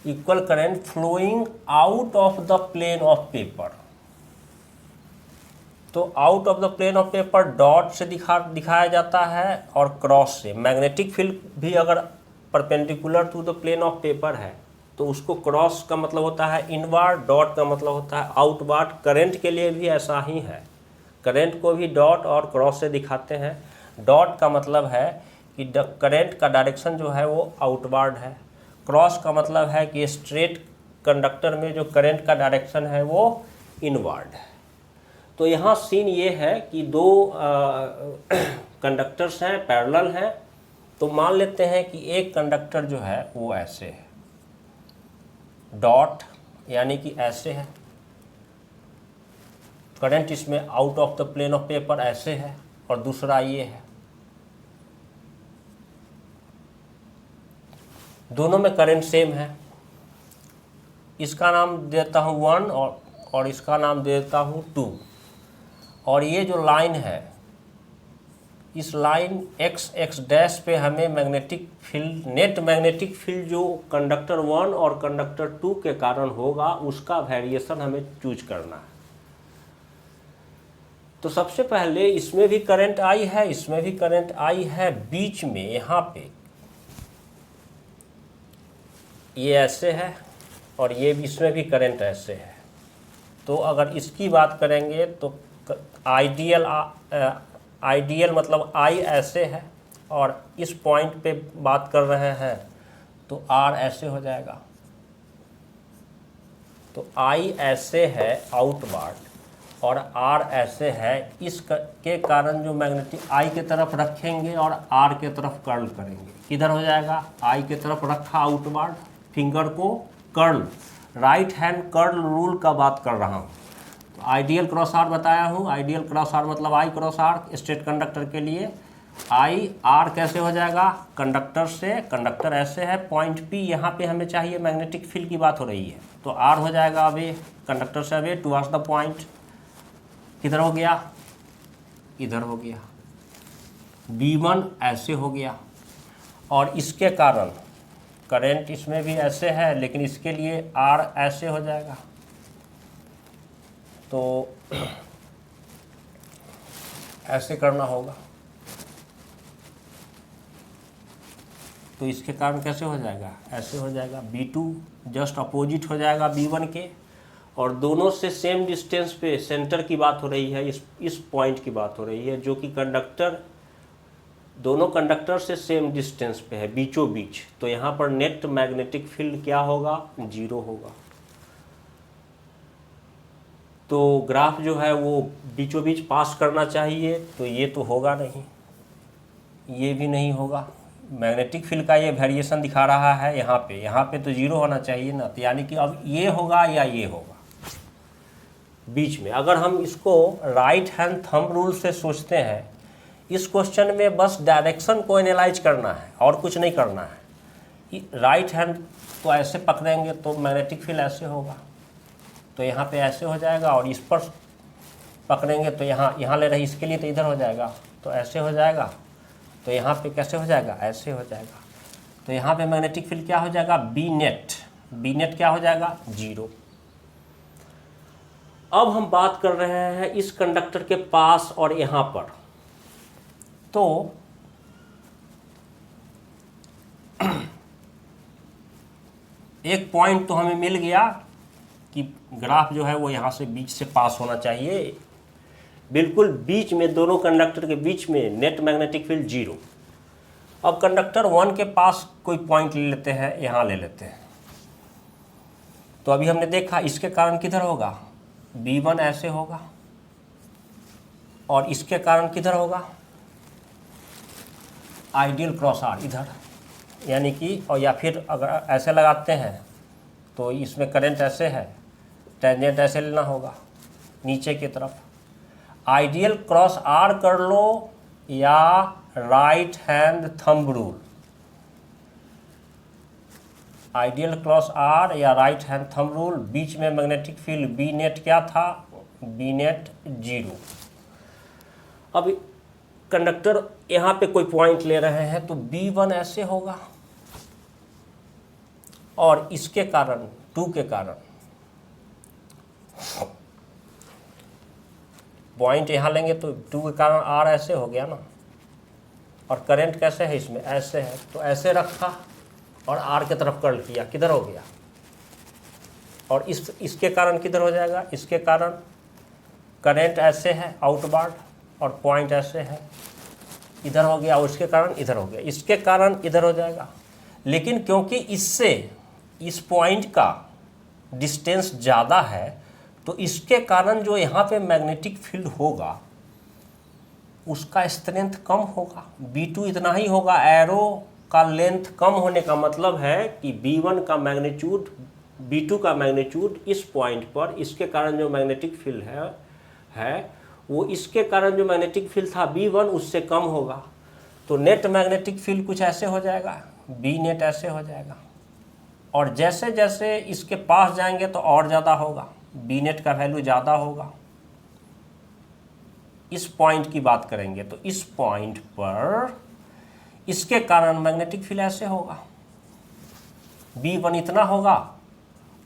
equal current flowing out of the plane of paper. तो out of the plane of paper dot से दिखाया जाता है और क्रॉस से। मैग्नेटिक फील्ड भी अगर perpendicular to the plane of paper है तो उसको क्रॉस का मतलब होता है इनवर्ड, डॉट का मतलब होता है आउटवर्ड। करंट के लिए भी ऐसा ही है, करंट को भी डॉट और क्रॉस से दिखाते हैं। डॉट का मतलब है कि करंट का डायरेक्शन जो है वो आउटवर्ड है, क्रॉस का मतलब है कि स्ट्रेट कंडक्टर में जो करंट का डायरेक्शन है वो इनवर्ड है। तो यहाँ सीन ये है कि 2 कंडक्टर्स हैं, पैरेलल हैं। तो मान लेते हैं कि एक कंडक्टर जो है वो ऐसे है, डॉट यानी कि ऐसे है, करंट इसमें out of the plane of paper ऐसे है, और दूसरा ये है। दोनों में करंट सेम है। इसका नाम देता हूँ 1 और इसका नाम देता हूँ 2। और ये जो लाइन है, इस लाइन XX डैश पे हमें magnetic field, net magnetic field जो कंडक्टर 1 और कंडक्टर 2 के कारण होगा उसका वेरिएशन हमें चूज करना है। तो सबसे पहले इसमें भी करंट आई है, इसमें भी करंट आई है, बीच में यहाँ पे ये ऐसे है और ये भी, इसमें भी करंट ऐसे है। तो अगर इसकी बात करेंगे तो आइडियल मतलब I ऐसे है, और इस पॉइंट पे बात कर रहे हैं तो R ऐसे हो जाएगा। तो I ऐसे है आउटवर्ड और R ऐसे है, इस के कारण जो मैग्नेटिक I के तरफ रखेंगे और R के तरफ कर्ल करेंगे, किधर हो जाएगा, I के तरफ रखा आउटवर्ड, फिंगर को curl, right hand curl rule का बात कर रहा हूँ। तो आइडियल क्रॉस आर बताया हूँ, आइडियल क्रॉस आर मतलब I cross R straight conductor के लिए। I R कैसे हो जाएगा, कंडक्टर से, कंडक्टर ऐसे है, पॉइंट P, यहाँ पे हमें चाहिए मैग्नेटिक फील्ड की बात हो रही है, तो R हो जाएगा अवे, कंडक्टर से अवे टुवर्ड्स द पॉइंट, किधर हो गया, इधर हो गया। B1 ऐसे हो गया, और इसके कारण करंट इसमें भी ऐसे है, लेकिन इसके लिए R ऐसे हो जाएगा। तो ऐसे करना होगा, तो इसके कारण कैसे हो जाएगा, ऐसे हो जाएगा। B2 जस्ट अपोजिट हो जाएगा B1 के, और दोनों से सेम डिस्टेंस पे सेंटर की बात हो रही है, इस पॉइंट की बात हो रही है, जो कि कंडक्टर, दोनों कंडक्टर से सेम डिस्टेंस पे है, बीचों बीच। तो यहाँ पर नेट मैग्नेटिक फील्ड क्या होगा, 0 होगा। तो ग्राफ जो है वो बीचों बीच पास करना चाहिए, तो ये तो होगा नहीं। ये भी नहीं होगा। मैग्नेटिक फील्ड का ये वेरिएशन दिखा रहा है यहाँ पे तो 0 होना चाहिए ना, तो यानी कि अब ये होगा या ये होगा बीच में। अगर हम इसको राइट हैंड थंब रूल से सोचते हैं, इस क्वेश्चन में बस डायरेक्शन को एनालाइज करना है और कुछ नहीं करना है। राइट हैंड तो ऐसे पकड़ेंगे तो मैग्नेटिक फील्ड ऐसे होगा, तो यहाँ पे ऐसे हो जाएगा, और इस पर पकड़ेंगे तो यहाँ ले रही, इसके लिए तो इधर हो जाएगा, तो ऐसे हो जाएगा, तो यहाँ पे कैसे हो जाएगा, ऐसे हो जाएगा। तो यहाँ पे मैग्नेटिक फील्ड क्या हो जाएगा, बी नेट क्या हो जाएगा, 0। अब हम बात कर रहे हैं इस कंडक्टर के पास और यहाँ पर, तो एक पॉइंट तो हमें मिल गया कि ग्राफ जो है वो यहाँ से बीच से पास होना चाहिए, बिल्कुल बीच में, दोनों कंडक्टर के बीच में नेट मैग्नेटिक फील्ड 0। अब कंडक्टर 1 के पास कोई पॉइंट ले लेते हैं, यहाँ ले लेते हैं। तो अभी हमने देखा इसके कारण किधर होगा, B1 ऐसे होगा, और इसके कारण किधर होगा, आइडियल क्रॉस R इधर, यानी कि, और या फिर अगर ऐसे लगाते हैं तो इसमें करंट ऐसे है, टेंजेंट ऐसे लेना होगा नीचे की तरफ। आइडियल क्रॉस R कर लो या right hand thumb rule, ideal cross R या राइट हैंड थंब रूल। बीच में मैग्नेटिक फील्ड बी नेट क्या था, बी नेट 0। अब कंडक्टर यहाँ पे कोई पॉइंट ले रहे हैं तो B1 ऐसे होगा, और इसके कारण 2 के कारण पॉइंट यहाँ लेंगे तो 2 के कारण R ऐसे हो गया ना, और करंट कैसे है इसमें, ऐसे है, तो ऐसे रखा और R के तरफ कर्ल किया, किधर हो गया, और इसके कारण किधर हो जाएगा, इसके कारण करंट ऐसे है आउटवर्ड, और पॉइंट ऐसे है, इधर हो गया, और इसके कारण इधर हो गया, इसके कारण इधर हो जाएगा। लेकिन क्योंकि इससे इस पॉइंट का डिस्टेंस ज़्यादा है, तो इसके कारण जो यहाँ पे मैग्नेटिक फील्ड होगा उसका स्ट्रेंथ कम होगा, B2 इतना ही होगा। एरो का लेंथ कम होने का मतलब है कि B1 का मैग्नीट्यूड, B2 का मैग्नीट्यूड इस पॉइंट पर, इसके कारण जो मैग्नेटिक फील्ड है वो इसके कारण जो मैग्नेटिक फील्ड था B1 उससे कम होगा। तो नेट मैग्नेटिक फील्ड कुछ ऐसे हो जाएगा, B नेट ऐसे हो जाएगा, और जैसे जैसे इसके पास जाएंगे तो और ज़्यादा होगा, B नेट का वैल्यू ज़्यादा होगा। इस पॉइंट की बात करेंगे तो इस पॉइंट पर इसके कारण मैग्नेटिक फील्ड ऐसे होगा, B1 इतना होगा,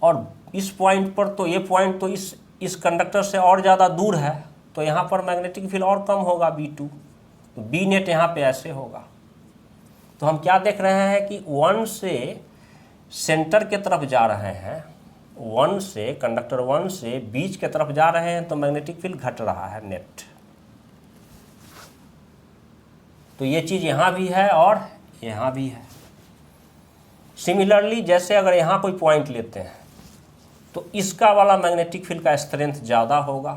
और इस पॉइंट पर तो ये पॉइंट तो इस कंडक्टर से और ज़्यादा दूर है, तो यहाँ पर मैग्नेटिक फील्ड और कम होगा B2, तो B नेट यहाँ पे ऐसे होगा। तो हम क्या देख रहे हैं कि 1 से सेंटर के तरफ जा रहे हैं, 1 से कंडक्टर 1 से बीच के तरफ जा रहे हैं, तो मैग्नेटिक फील्ड घट रहा है नेट। तो ये चीज़ यहाँ भी है और यहाँ भी है। सिमिलरली जैसे अगर यहाँ कोई पॉइंट लेते हैं तो इसका वाला मैग्नेटिक फील्ड का स्ट्रेंथ ज़्यादा होगा,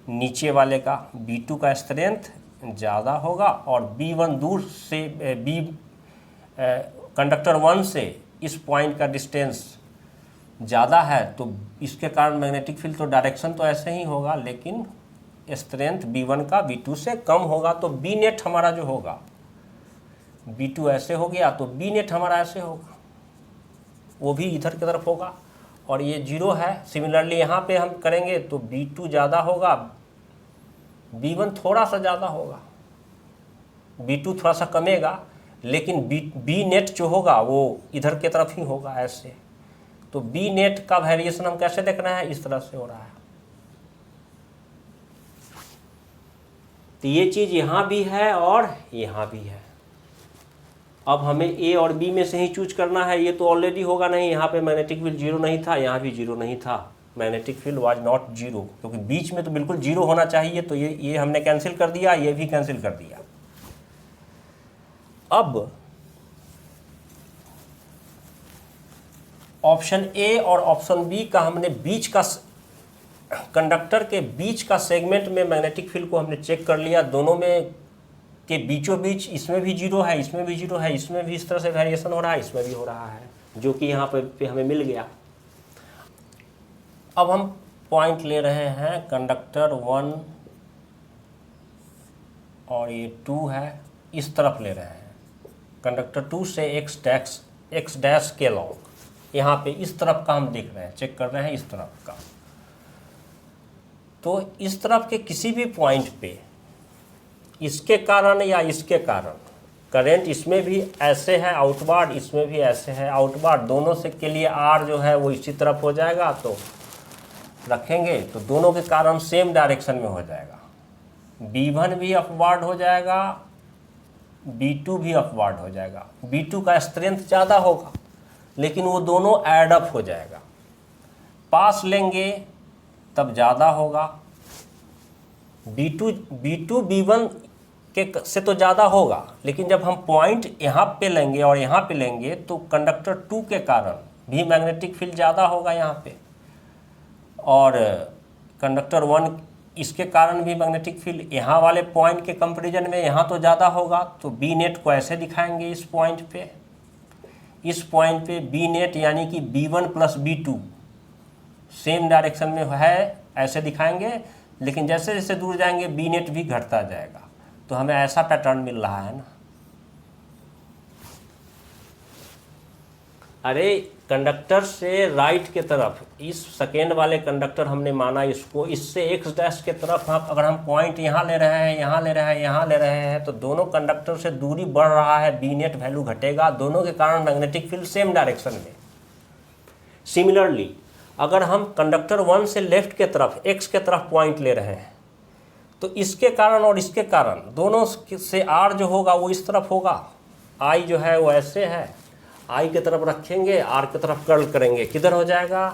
नीचे वाले का B2 का स्ट्रेंथ ज़्यादा होगा, और B1 दूर से कंडक्टर 1 से इस पॉइंट का डिस्टेंस ज़्यादा है, तो इसके कारण मैग्नेटिक फील्ड तो डायरेक्शन तो ऐसे ही होगा, लेकिन स्ट्रेंथ B1 का B2 से कम होगा। तो B नेट हमारा जो होगा, B2 ऐसे हो गया तो B नेट हमारा ऐसे होगा, वो भी इधर की तरफ होगा, और ये 0 है। सिमिलरली यहाँ पे हम करेंगे तो B2 ज़्यादा होगा, B1 थोड़ा सा ज़्यादा होगा, B2 थोड़ा सा कमेगा, लेकिन B नेट जो होगा वो इधर की तरफ ही होगा ऐसे। तो B नेट का वेरिएशन हम कैसे देख रहे हैं, इस तरह से हो रहा है। तो ये चीज़ यहाँ भी है और यहाँ भी है। अब हमें A और B में से ही चूज करना है। ये तो ऑलरेडी होगा नहीं, यहाँ पे मैग्नेटिक फील्ड 0 नहीं था, यहाँ भी 0 नहीं था, मैग्नेटिक फील्ड वाज नॉट 0, क्योंकि बीच में तो बिल्कुल 0 होना चाहिए। तो ये हमने कैंसिल कर दिया, ये भी कैंसिल कर दिया। अब ऑप्शन A और ऑप्शन B का हमने बीच का, कंडक्टर के बीच का सेगमेंट में मैग्नेटिक फील्ड को हमने चेक कर लिया। दोनों में के बीचों बीच इसमें भी जीरो है, इसमें भी जीरो है, इसमें भी इस तरह से वेरिएशन हो रहा है, इसमें भी हो रहा है, जो कि यहाँ पे हमें मिल गया। अब हम पॉइंट ले रहे हैं कंडक्टर 1 और ये 2 है, इस तरफ ले रहे हैं। कंडक्टर 2 से एक्स डैश के लॉन्ग यहाँ पे इस तरफ का हम देख रहे हैं, चेक कर रहे हैं इस तरफ का। तो इस तरफ के किसी भी पॉइंट पे इसके कारण या इसके कारण करंट इसमें भी ऐसे है आउटवार्ड, इसमें भी ऐसे है आउटवार्ड, दोनों से के लिए आर जो है वो इसी तरफ हो जाएगा। तो रखेंगे तो दोनों के कारण सेम डायरेक्शन में हो जाएगा। B1 भी अपवार्ड हो जाएगा, B2 भी अपवार्ड हो जाएगा। B2 का स्ट्रेंथ ज़्यादा होगा लेकिन वो दोनों ऐड अप हो जाएगा। पास लेंगे तब ज़्यादा होगा। B2 B1 के से तो ज़्यादा होगा, लेकिन जब हम पॉइंट यहाँ पे लेंगे और यहाँ पे लेंगे तो कंडक्टर 2 के कारण भी मैग्नेटिक फील्ड ज़्यादा होगा यहाँ पे, और कंडक्टर 1 इसके कारण भी मैग्नेटिक फील्ड यहाँ वाले पॉइंट के कंपैरिजन में यहाँ तो ज़्यादा होगा। तो बी नेट को ऐसे दिखाएंगे इस पॉइंट पे बी नेट यानी कि B1 plus B2 same direction में है, ऐसे दिखाएंगे। लेकिन जैसे जैसे दूर जाएंगे बी नेट भी घटता जाएगा। तो हमें ऐसा पैटर्न मिल रहा है ना। अरे कंडक्टर से राइट के तरफ इस सेकेंड वाले कंडक्टर हमने माना इसको, इससे एक्स डैश के तरफ अगर हम पॉइंट यहाँ ले रहे हैं, यहाँ ले रहे हैं, यहाँ ले रहे हैं, तो दोनों कंडक्टर से दूरी बढ़ रहा है, बी नेट वैल्यू घटेगा। दोनों के कारण मैग्नेटिक फील्ड सेम डायरेक्शन में। सिमिलरली अगर हम कंडक्टर 1 से लेफ्ट के तरफ एक्स के तरफ पॉइंट ले रहे हैं तो इसके कारण और इसके कारण दोनों से आर जो होगा वो इस तरफ होगा। आई जो है वो ऐसे है, आई की तरफ रखेंगे, आर की तरफ कर्ल करेंगे, किधर हो जाएगा,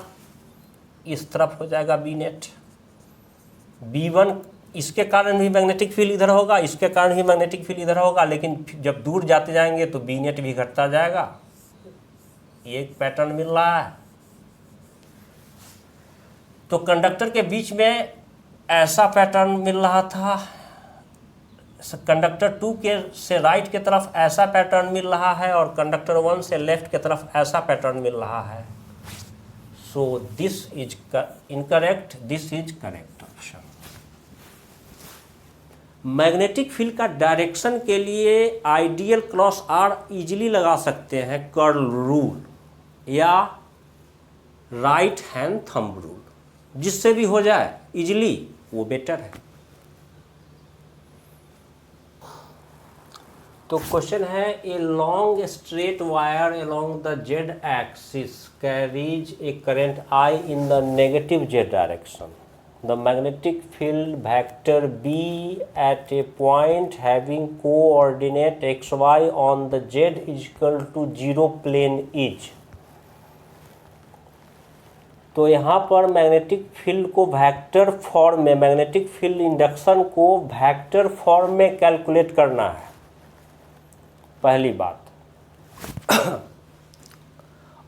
इस तरफ हो जाएगा बी नेट। B1 इसके कारण भी मैग्नेटिक फील्ड इधर होगा, इसके कारण भी मैग्नेटिक फील्ड इधर होगा, लेकिन जब दूर जाते जाएंगे तो बी नेट भी घटता जाएगा। ये एक पैटर्न मिल रहा है। तो कंडक्टर के बीच में ऐसा पैटर्न मिल रहा था, कंडक्टर 2 के से राइट के तरफ ऐसा पैटर्न मिल रहा है, और कंडक्टर 1 से लेफ्ट के तरफ ऐसा पैटर्न मिल रहा है। So this is incorrect, this is correct option. Magnetic field का डायरेक्शन के लिए आइडियल क्रॉस आर इजीली लगा सकते हैं कर्ल रूल या राइट हैंड थंब रूल, जिससे भी हो जाए इजीली वो बेटर है। तो क्वेश्चन है, a long straight wire along the Z axis carries a current I in the negative Z direction. The magnetic field vector B at a point having coordinate X Y on the Z is equal to 0 plane is. तो यहाँ पर magnetic field को vector form में, magnetic field induction को vector form में calculate करना है, पहली बात।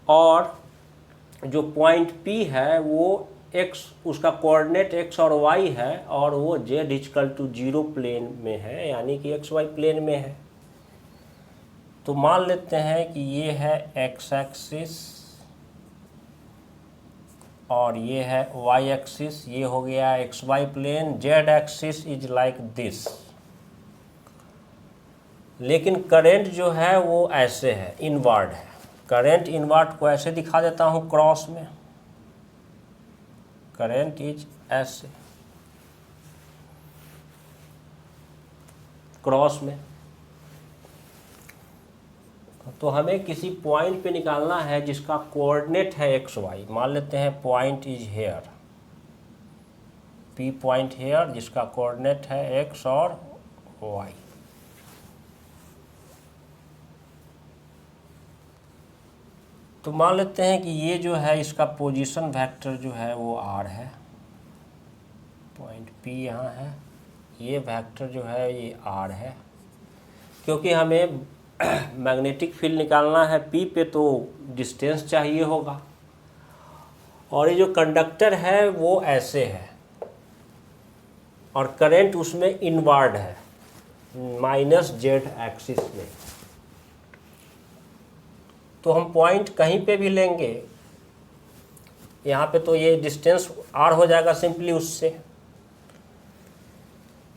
और जो पॉइंट P है वो x, उसका कोऑर्डिनेट x और y है, और वो z इक्वल टू 0 प्लेन में है, यानी कि xy प्लेन में है। तो मान लेते हैं कि ये है x एक्सिस और ये है y एक्सिस, ये हो गया xy plane. z axis is like this, लेकिन करंट जो है वो ऐसे है, इनवर्ड है। करंट इनवर्ड को ऐसे दिखा देता हूँ क्रॉस में, करंट इज ऐसे क्रॉस में। तो हमें किसी पॉइंट पे निकालना है जिसका कोऑर्डिनेट है एक्स वाई। मान लेते हैं point is here, P point here, जिसका कोऑर्डिनेट है एक्स और वाई। तो मान लेते हैं कि ये जो है इसका पोजीशन वेक्टर जो है वो r है, पॉइंट P यहाँ है, ये वेक्टर जो है ये r है। क्योंकि हमें मैग्नेटिक फील्ड निकालना है P पे तो डिस्टेंस चाहिए होगा, और ये जो कंडक्टर है वो ऐसे है और करंट उसमें इनवर्ड है। माइनस जेड एक्सिस में। तो हम पॉइंट कहीं पे भी लेंगे, यहाँ पे तो ये डिस्टेंस आर हो जाएगा सिंपली उससे।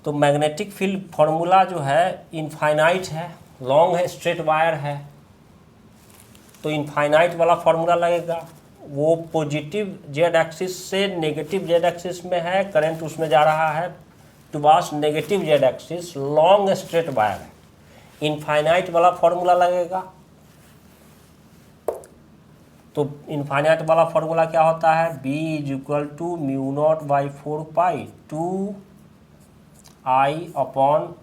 तो मैग्नेटिक फील्ड फॉर्मूला जो है इनफाइनाइट है, लॉन्ग है, स्ट्रेट वायर है, तो इनफाइनाइट वाला फॉर्मूला लगेगा। वो पॉजिटिव जेड एक्सिस से नेगेटिव जेड एक्सिस में है, करंट उसमें जा रहा है towards negative Z axis, long straight wire है, इनफाइनाइट वाला फॉर्मूला लगेगा। तो इनफाइनाइट वाला फॉर्मूला क्या होता है, B is equal to mu naught by 4 pi 2I upon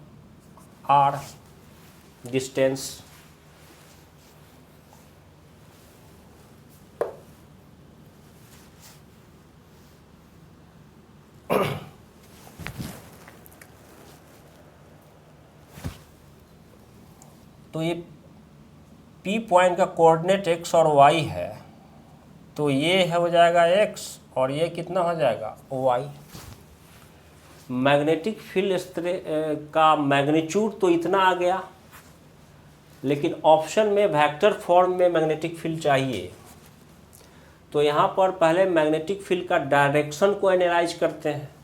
R distance. तो ये P पॉइंट का कोऑर्डिनेट x और y है, तो ये है हो जाएगा x और ये कितना हो जाएगा y। मैग्नेटिक फील्ड का मैग्नीट्यूड तो इतना आ गया, लेकिन ऑप्शन में वेक्टर फॉर्म में मैग्नेटिक फील्ड चाहिए। तो यहाँ पर पहले मैग्नेटिक फील्ड का डायरेक्शन को एनालाइज करते हैं।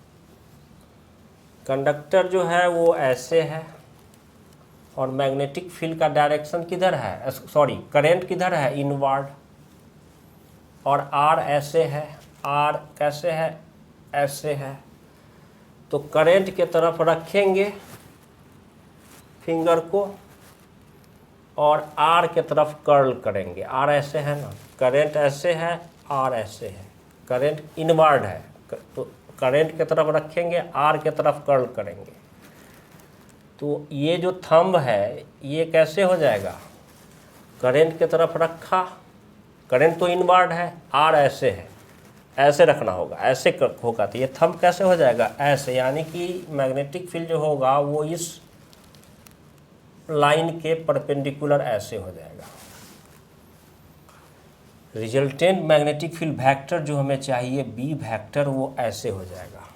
कंडक्टर जो है वो ऐसे है और मैग्नेटिक फील्ड का डायरेक्शन किधर है, सॉरी करंट किधर है, इनवर्ड, और आर ऐसे है, आर कैसे है, ऐसे है। तो करंट के तरफ रखेंगे फिंगर को और आर के तरफ कर्ल करेंगे। आर ऐसे है ना, करंट ऐसे है, आर ऐसे है, करंट इनवर्ड है, तो करंट के तरफ रखेंगे, आर के तरफ कर्ल करेंगे। तो ये जो थंब है ये कैसे हो जाएगा, करंट के तरफ रखा, करंट तो इनवर्ड है, आर ऐसे है, ऐसे रखना होगा, ऐसे होगा। तो ये थंब कैसे हो जाएगा, ऐसे, यानी कि मैग्नेटिक फील्ड जो होगा वो इस लाइन के परपेंडिकुलर ऐसे हो जाएगा। रिजल्टेंट मैग्नेटिक फील्ड वेक्टर जो हमें चाहिए B वेक्टर, वो ऐसे हो जाएगा।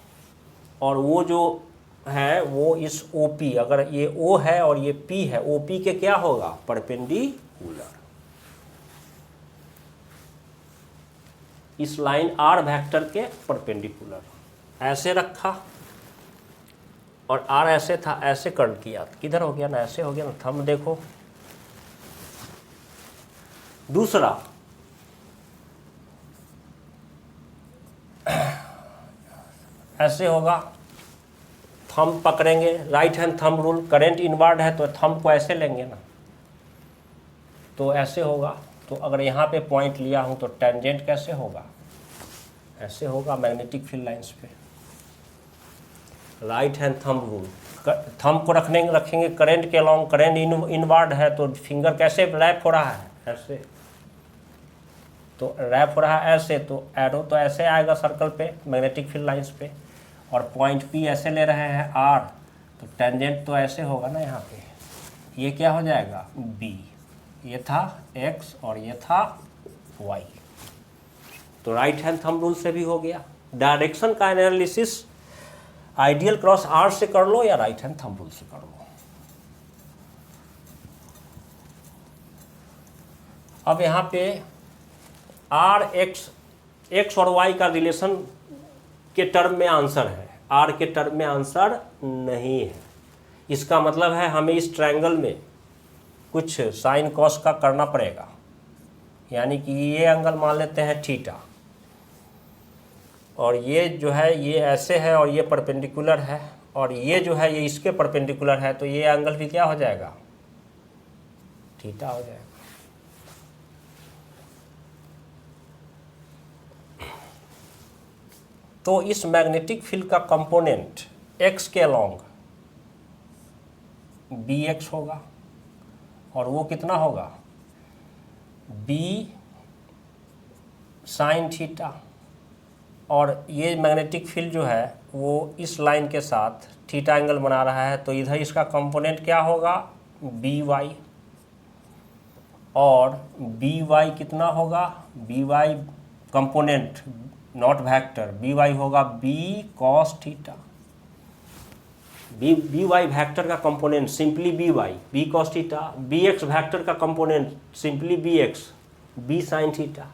और वो जो है वो इस OP, अगर ये O है और ये P है, OP के क्या होगा, परपेंडिकुलर। इस लाइन R वेक्टर के परपेंडिकुलर ऐसे रखा और R ऐसे था, ऐसे कर्ल किया, किधर हो गया ना, ऐसे हो गया ना। थंब देखो। दूसरा, ऐसे होगा, थंब पकड़ेंगे, right hand thumb rule, current inward है तो थंब को ऐसे लेंगे ना, तो ऐसे होगा। तो अगर यहाँ पे पॉइंट लिया हूँ तो टेंजेंट कैसे होगा, ऐसे होगा मैग्नेटिक फील्ड लाइंस पे। Right hand thumb rule, thumb को रखेंगे करंट के अलॉन्ग, करंट इनवर्ड है तो फिंगर कैसे रैप हो रहा है, ऐसे। तो रैप हो रहा है ऐसे, तो एरो तो ऐसे आएगा सर्कल पे, मैग्नेटिक फील्ड लाइंस पे, और पॉइंट P ऐसे ले रहे हैं R, तो टेंजेंट तो ऐसे होगा ना यहाँ पे। ये क्या हो जाएगा, B, ये था X और ये था Y। तो राइट हैंड थंब रूल से भी हो गया। डायरेक्शन का एनालिसिस आइडियल क्रॉस R से कर लो या राइट हैंड थंब रूल से कर लो। अब यहाँ पे R X और Y का रिलेशन के टर्म में आंसर है, R के टर्म में आंसर नहीं है। इसका मतलब है हमें इस ट्रायंगल में कुछ साइन कॉस का करना पड़ेगा, यानी कि ये एंगल मान लेते हैं थीटा, और ये जो है ये ऐसे है और ये परपेंडिकुलर है, और ये जो है ये इसके परपेंडिकुलर है, तो ये एंगल भी क्या हो जाएगा, थीटा हो जाएगा। तो इस मैग्नेटिक फील्ड का कंपोनेंट x के अलॉन्ग bx होगा, और वो कितना होगा, b साइन थीटा। और ये मैग्नेटिक फील्ड जो है वो इस लाइन के साथ थीटा एंगल बना रहा है, तो इधर इसका कंपोनेंट क्या होगा, by, और by कितना होगा, by component not vector, by होगा b cos theta, B Y vector का component simply B Y, B cos theta, B X vector का component simply B X, B sine theta.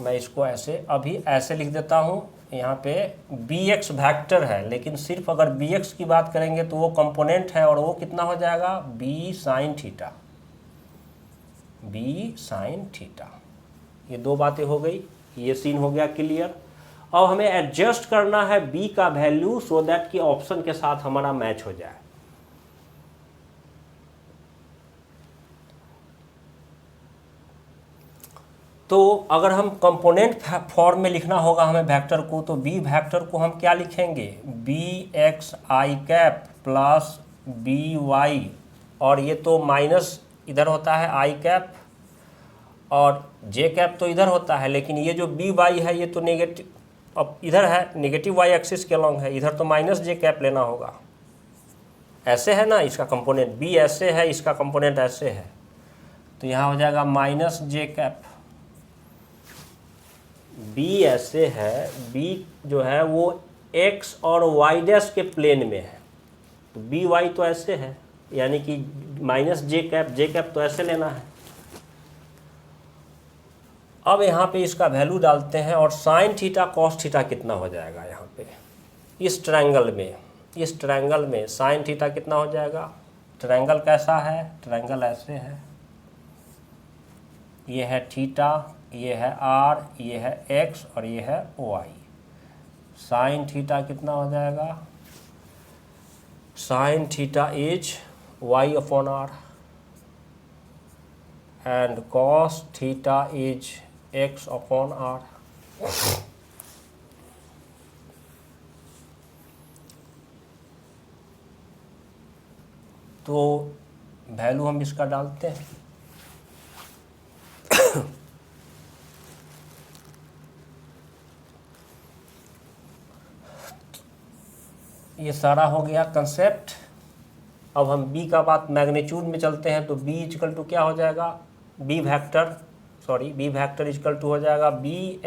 मैं इसको ऐसे अभी ऐसे लिख देता हूँ, यहाँ पे बी एक्स वेक्टर है, लेकिन सिर्फ अगर बी एक्स की बात करेंगे तो वो कंपोनेंट है, और वो कितना हो जाएगा, B sine theta, B sine theta. ये दो बातें हो गई, ये सीन हो गया क्लियर। अब हमें एडजस्ट करना है b का वैल्यू सो दैट कि ऑप्शन के साथ हमारा मैच हो जाए। तो अगर हम कंपोनेंट फॉर्म में लिखना होगा हमें वेक्टर को, तो b वेक्टर को हम क्या लिखेंगे, बी एक्स आई कैप प्लस बी वाई, और ये तो माइनस इधर होता है आई कैप, और जे कैप तो इधर होता है, लेकिन ये जो बी वाई है ये तो नेगेटिव, अब इधर है नेगेटिव वाई एक्सिस के अलॉन्ग है, इधर तो माइनस जे कैप लेना होगा। ऐसे है ना, इसका कंपोनेंट बी ऐसे है, इसका कंपोनेंट ऐसे है, तो यहाँ हो जाएगा माइनस जे कैप। बी ऐसे है, बी जो है वो एक्स और वाई डैश के प्लेन में है, तो बी वाई तो ऐसे है, यानी कि माइनस जे कैप तो ऐसे लेना है। अब यहाँ पे इसका वैल्यू डालते हैं, और साइन थीटा कॉस थीटा कितना हो जाएगा यहाँ पे इस ट्रायंगल में साइन थीटा कितना हो जाएगा। ट्रायंगल कैसा है, ट्रायंगल ऐसे है, ये है थीटा, ये है आर, ये है एक्स और ये है वाई। साइन थीटा कितना हो जाएगा, sine theta is Y upon R and cos theta is X upon R. तो वैल्यू हम इसका डालते हैं, ये सारा हो गया कंसेप्ट। अब हम b का बात मैग्नीट्यूड में चलते हैं, तो b इक्वल टू क्या हो जाएगा, b वेक्टर इक्वल टू हो जाएगा बी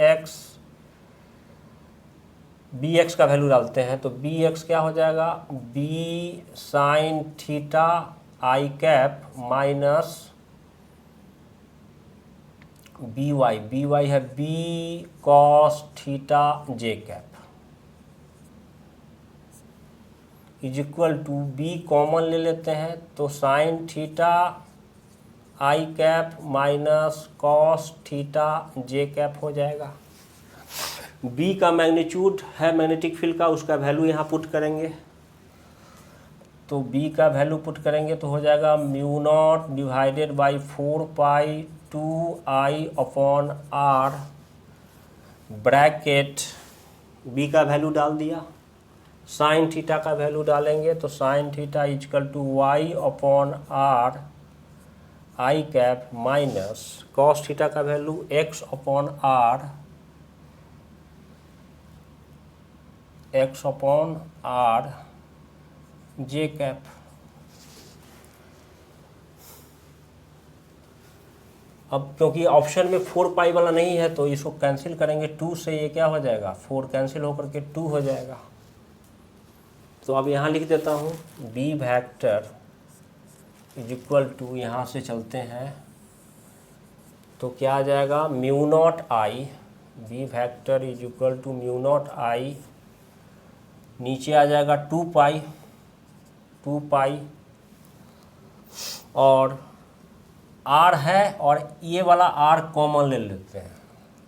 एक्स का वैल्यू डालते हैं, तो बी एक्स क्या हो जाएगा, B sine theta I cap minus B Y है B cos theta J cap is equal to B common ले लेते हैं, तो sine theta I cap minus cos theta J cap हो जाएगा। बी का मैग्नीट्यूड है मैग्नेटिक फील्ड का, उसका वैल्यू यहाँ पुट करेंगे, तो बी का वैल्यू पुट करेंगे तो हो जाएगा mu not divided by 4 pi 2 I upon R, bracket B का वैल्यू डाल दिया, साइन थीटा का वैल्यू डालेंगे, तो sine theta equal to Y upon R I cap minus cos theta का value X upon R J cap. अब क्योंकि option में 4 पाई वाला नहीं है तो इसको कैंसिल करेंगे, 2 से ये क्या हो जाएगा, 4 कैंसिल होकर के 2 हो जाएगा। तो अब यहाँ लिख देता हूँ B vector is equal to, यहाँ से चलते हैं तो क्या आ जाएगा, mu not I, B vector is equal to mu not I, नीचे आ जाएगा 2 पाई और आर है, और ये वाला आर कॉमन ले लेते हैं,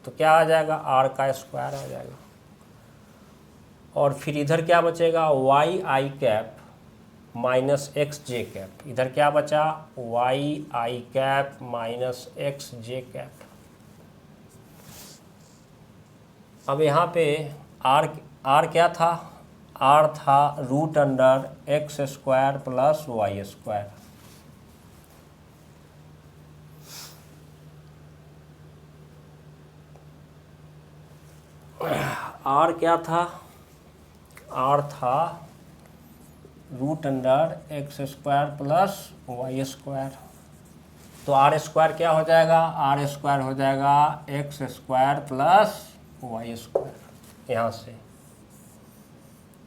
तो क्या आ जाएगा, आर का स्क्वायर आ जाएगा, और फिर इधर क्या बचेगा, Y I cap minus X J cap, इधर क्या बचा, Y I cap minus X J cap. अब यहाँ पे आर क्या था, आर था root under X square plus Y square, R क्या था, आर था root under X square plus Y square, तो आर स्क्वायर क्या हो जाएगा, आर स्क्वायर हो जाएगा X square plus Y square यहाँ से।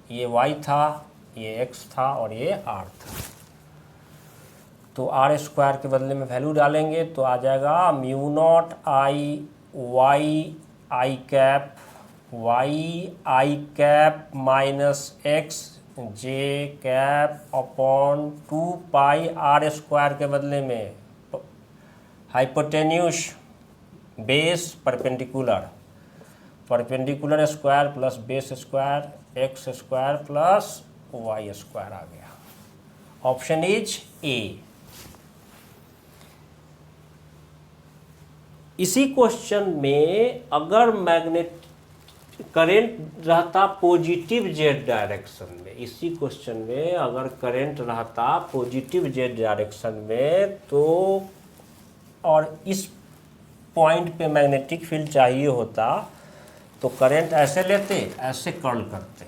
ये y था, ये x था और ये r था। तो r स्क्वायर के बदले में वैल्यू डालेंगे तो आ जाएगा mu not I Y I cap minus X J cap upon 2 pi r square के बदले में hypotenuse base perpendicular square plus base square X square plus Y square आ गया। Option is A. इसी क्वेश्चन में अगर मैग्नेट करंट रहता positive Z direction में, इसी क्वेश्चन में अगर करंट रहता पॉजिटिव जेड डायरेक्शन में तो और इस पॉइंट पे मैग्नेटिक फील्ड चाहिए होता तो करंट ऐसे लेते, ऐसे कर्ल करते,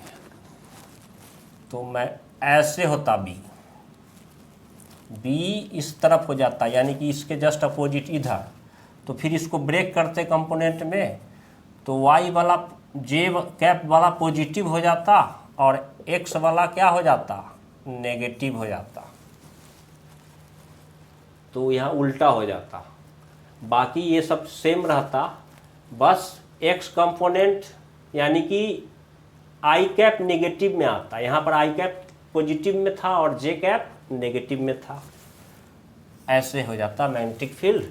तो मैं ऐसे होता बी इस तरफ हो जाता, यानी कि इसके जस्ट अपोजिट इधर। तो फिर इसको ब्रेक करते कंपोनेंट में तो वाई वाला जे कैप वाला पॉजिटिव हो जाता और एक्स वाला क्या हो जाता, नेगेटिव हो जाता। तो यहाँ उल्टा हो जाता, बाकी ये सब सेम रहता, बस एक्स कंपोनेंट यानी कि आई कैप नेगेटिव में आता, यहाँ पर आई कैप पॉजिटिव में था और जे कैप नेगेटिव में था। ऐसे हो जाता मैग्नेटिक फील्ड।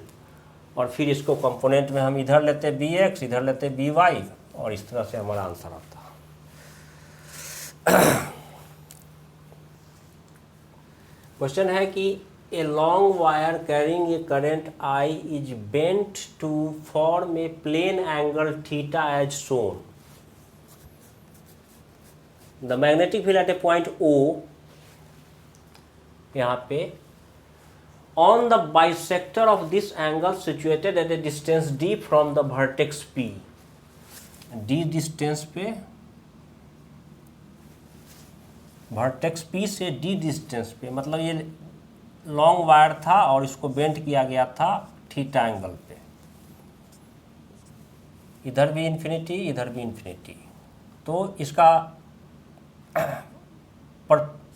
और फिर इसको कंपोनेंट में हम इधर लेते बी एक्स, इधर लेते बी वाई, और इस तरह से हमारा आंसर आता। क्वेश्चन है कि a long wire carrying a current I is bent to form a plane angle theta as shown. The magnetic field at a point O, यहाँ पे, on the bisector of this angle situated at a distance d from the vertex P. d distance पे, vertex P से d distance पे, मतलब ये long wire था और इसको बेंड किया गया था थीटा एंगल पे, इधर भी इन्फिनिटी इधर भी इन्फिनिटी। तो इसका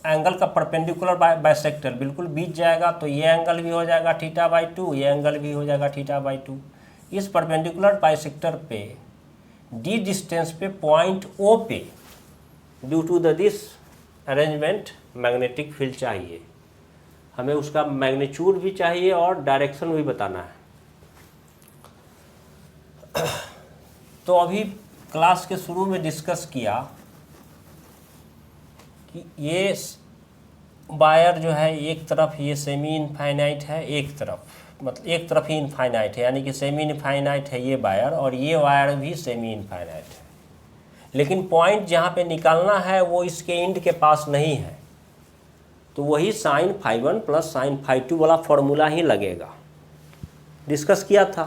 एंगल का परपेंडिकुलर बाइसेक्टर बिल्कुल बीच जाएगा, तो ये एंगल भी हो जाएगा θ/2, ये एंगल भी हो जाएगा θ/2। इस परपेंडिकुलर बाइसेक्टर पे डी डिस्टेंस पे पॉइंट ओ पे due to this arrangement magnetic field चाहिए। हमें उसका मैग्नीट्यूड भी चाहिए और डायरेक्शन भी बताना है। तो अभी क्लास के शुरू में डिस्कस किया कि ये वायर जो है एक तरफ ये सेमी इनफाइनाइट है, एक तरफ मतलब एक तरफ ही इनफाइनाइट है, यानी कि सेमी इनफाइनाइट है ये वायर, और ये वायर भी सेमी इनफाइनाइट है। लेकिन पॉइंट जहाँ पे निकालना है वो इसके एंड के पास नहीं है, तो वही sin φ1 प्लस sin φ2 वाला फॉर्मूला ही लगेगा, डिस्कस किया था।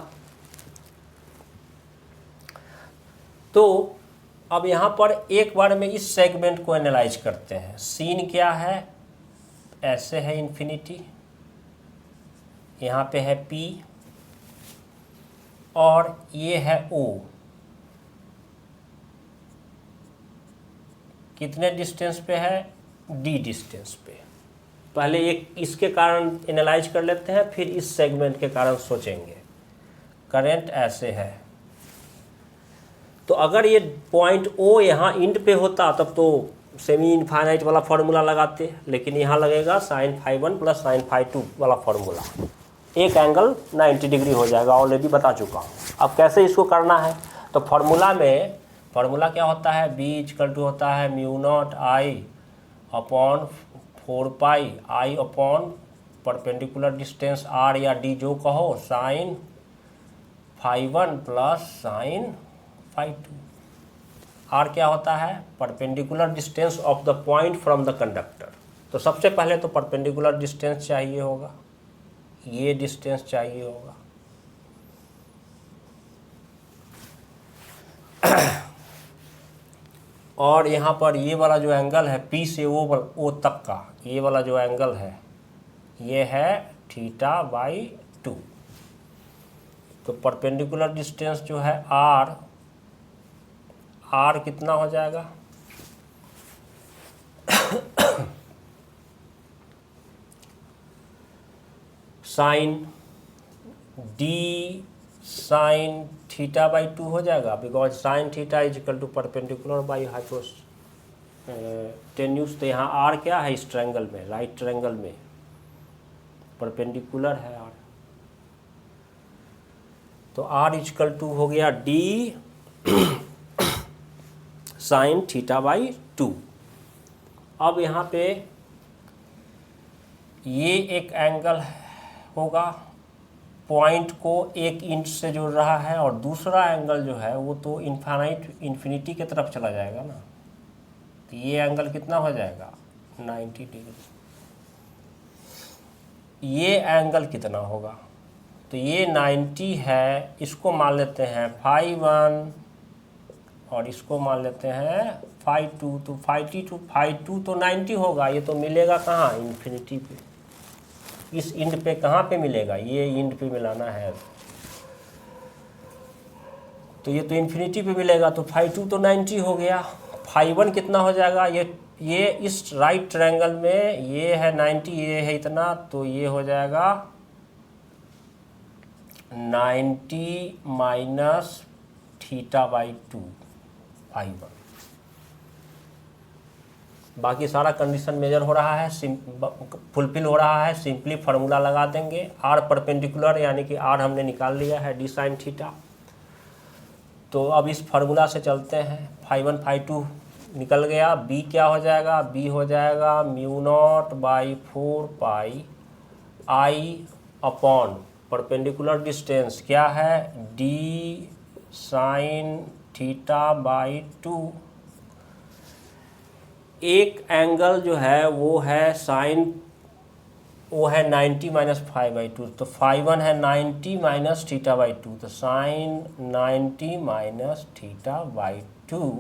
तो अब यहाँ पर एक बार में इस सेगमेंट को एनालाइज करते हैं। सीन क्या है, ऐसे है इन्फिनिटी, यहाँ पे है P और ये है O। कितने डिस्टेंस पे है, D डिस्टेंस पे। पहले एक इसके कारण एनालाइज कर लेते हैं, फिर इस सेगमेंट के कारण सोचेंगे। करंट ऐसे है, तो अगर ये पॉइंट O यहाँ इंड पे होता तब तो सेमी इनफाइनाइट वाला फार्मूला लगाते, लेकिन यहाँ लगेगा sin φ1 प्लस sin φ2 वाला फार्मूला। एक एंगल 90 डिग्री हो जाएगा, ऑलरेडी बता चुका हूँ। अब कैसे इसको करना है, तो फार्मूला क्या होता है, B होता है mu not I upon 4 pi I upon perpendicular distance R या D जो कहो, sin φ1 प्लस sin φ2। R क्या होता है, perpendicular distance of the point from the conductor. तो सबसे पहले तो परपेंडिकुलर डिस्टेंस चाहिए होगा, ये डिस्टेंस चाहिए होगा। और यहाँ पर ये वाला जो एंगल है P से O तक का, ये वाला जो एंगल है ये है θ/2। तो परपेंडिकुलर डिस्टेंस जो है R कितना हो जाएगा, sine D sine theta by 2 हो जाएगा, because sine theta is equal to perpendicular by hypotenuse. तो यहाँ आर क्या है इस ट्रायंगल में, राइट ट्रायंगल में परपेंडिकुलर है आर, तो आर इक्वल टू हो गया डी साइन थीटा बाई 2। अब यहाँ पे ये एक एंगल होगा, पॉइंट को एक इंच से जोड़ रहा है, और दूसरा एंगल जो है वो तो इन्फिनिटी की तरफ चला जाएगा ना, तो ये एंगल कितना हो जाएगा 90 डिग्री। ये एंगल कितना होगा, तो ये 90 है, इसको मान लेते हैं फाई 1 और इसको मान लेते हैं फाई 2, तो फाई 2 तो 90 होगा। ये तो मिलेगा कहाँ, इन्फिनिटी पे, इस इंड पे कहाँ पे मिलेगा, ये इंड पे मिलाना है, तो ये तो इन्फिनिटी पे मिलेगा, तो फाई 2 तो 90 हो गया। फाई 1 कितना हो जाएगा, ये इस राइट ट्रायंगल में ये है 90, ये है इतना, तो ये हो जाएगा 90 माइनस थीटा बाई 2 फाई 1। बाकी सारा कंडीशन मेजर हो रहा है, फुलफिल हो रहा है, सिंपली फार्मूला लगा देंगे। आर परपेंडिकुलर यानी कि आर हमने निकाल लिया है डी साइन थीटा। तो अब इस फार्मूला से चलते हैं, फाई 1 फाई 2 निकल गया, बी क्या हो जाएगा, बी हो जाएगा mu naught by 4 pi I upon perpendicular distance क्या है डी साइन थीटा बाई 2। एक एंगल जो है वो है साइन, वो है 90 माइनस फाइव बाई 2, तो फाई 1 है 90 माइनस थीटा बाई 2, तो sine 90 minus theta by 2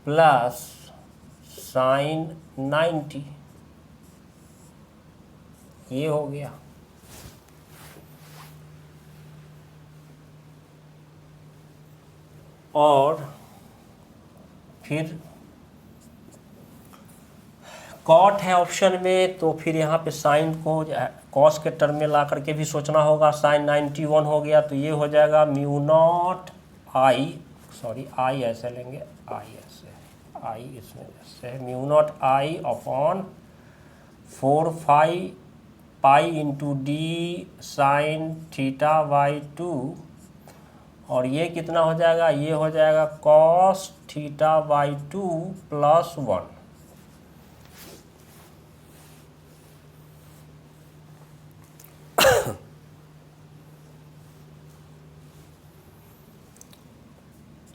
plus sine 90, ये हो गया। और फिर कॉट है ऑप्शन में, तो फिर यहाँ पे साइन को कॉस के टर्म में ला करके भी सोचना होगा। साइन 91 हो गया, तो ये हो जाएगा mu not I, sorry I ऐसे लेंगे, आई ऐसे, आई इसमें ऐसे mu not I upon 4 pi into D sine theta by 2, और ये कितना हो जाएगा, ये हो जाएगा कॉस थीटा बाई 2 प्लस 1।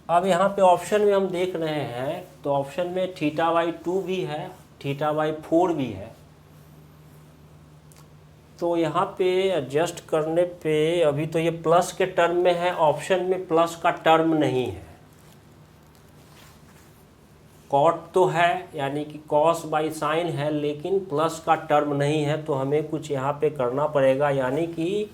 अब यहाँ पे ऑप्शन में हम देख रहे हैं, तो ऑप्शन में थीटा बाई 2 भी है, थीटा बाई 4 भी है, तो यहाँ पे एडजस्ट करने पे अभी तो ये प्लस के टर्म में है, ऑप्शन में प्लस का टर्म नहीं है। कॉट तो है यानी कि कॉस बाई साइन है, लेकिन प्लस का टर्म नहीं है, तो हमें कुछ यहाँ पे करना पड़ेगा, यानी कि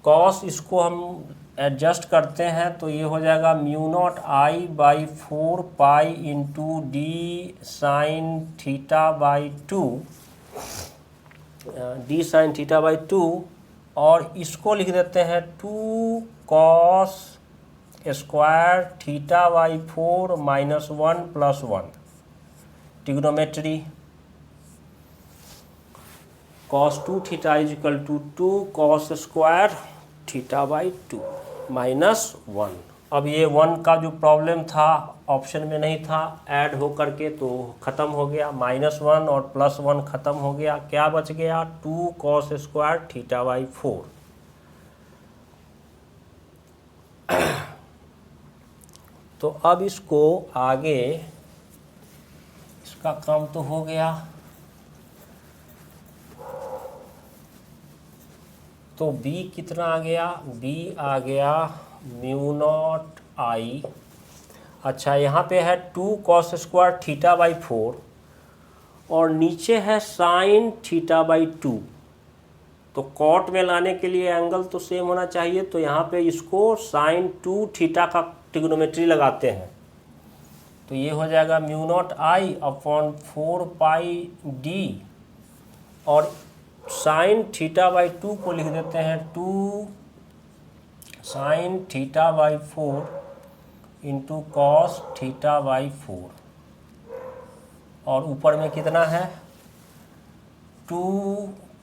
कॉस इसको हम एडजस्ट करते हैं, तो ये हो जाएगा mu not I by 4 pi into D sine theta by 2, D sine theta by 2, और इसको लिख देते हैं 2 cos square theta by 4 minus 1 plus 1, trigonometry. Cos 2 theta is equal to 2 cos square theta by 2 minus 1। अब ये 1 का जो problem था ऑप्शन में नहीं था, ऐड हो करके तो ख़त्म हो गया, -1 और +1 ख़त्म हो गया, क्या बच गया 2 कॉस स्क्वायर थीटा बाई 4। तो अब इसको आगे, इसका काम तो हो गया, तो b कितना आ गया, b आ गया म्यू नॉट आई, अच्छा यहाँ पे है 2 कॉस स्क्वायर थीटा बाई 4 और नीचे है साइन थीटा बाई 2, तो कॉट में लाने के लिए एंगल तो सेम होना चाहिए, तो यहाँ पे इसको साइन 2 थीटा का ट्रिग्नोमेट्री लगाते हैं, तो ये हो जाएगा mu not I upon 4 pi D, और साइन थीटा बाई 2 को लिख देते हैं 2 sign theta by 4 into cos theta by 4, और ऊपर में कितना है 2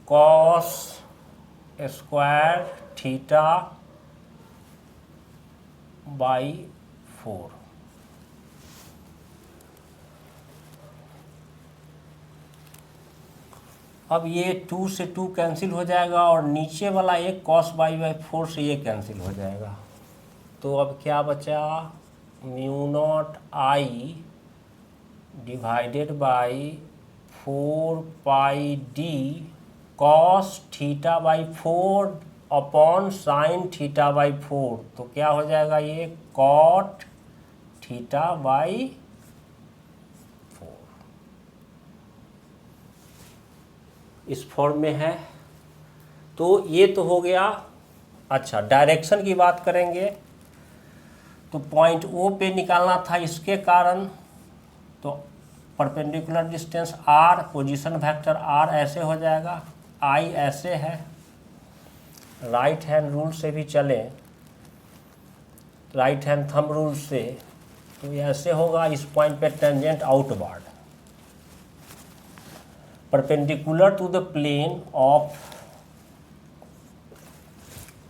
कॉस स्क्वायर थीटा बाई 4। अब ये 2 से 2 कैंसिल हो जाएगा और नीचे वाला एक कॉस बाई 4 से ये कैंसिल हो जाएगा। तो अब क्या बचा, mu naught I divided by 4 pi D cos theta by 4 upon sine theta by 4। तो क्या हो जाएगा ये कॉट थीटा बाई 4 इस फॉर्म में है। तो ये तो हो गया। अच्छा, डायरेक्शन की बात करेंगे तो पॉइंट ओ पे निकालना था, इसके कारण तो perpendicular distance R, position vector R ऐसे हो जाएगा, आई ऐसे है, राइट हैंड रूल से भी चले, राइट हैंड थंब रूल से, तो ये ऐसे होगा। इस पॉइंट पे tangent outward perpendicular to the plane of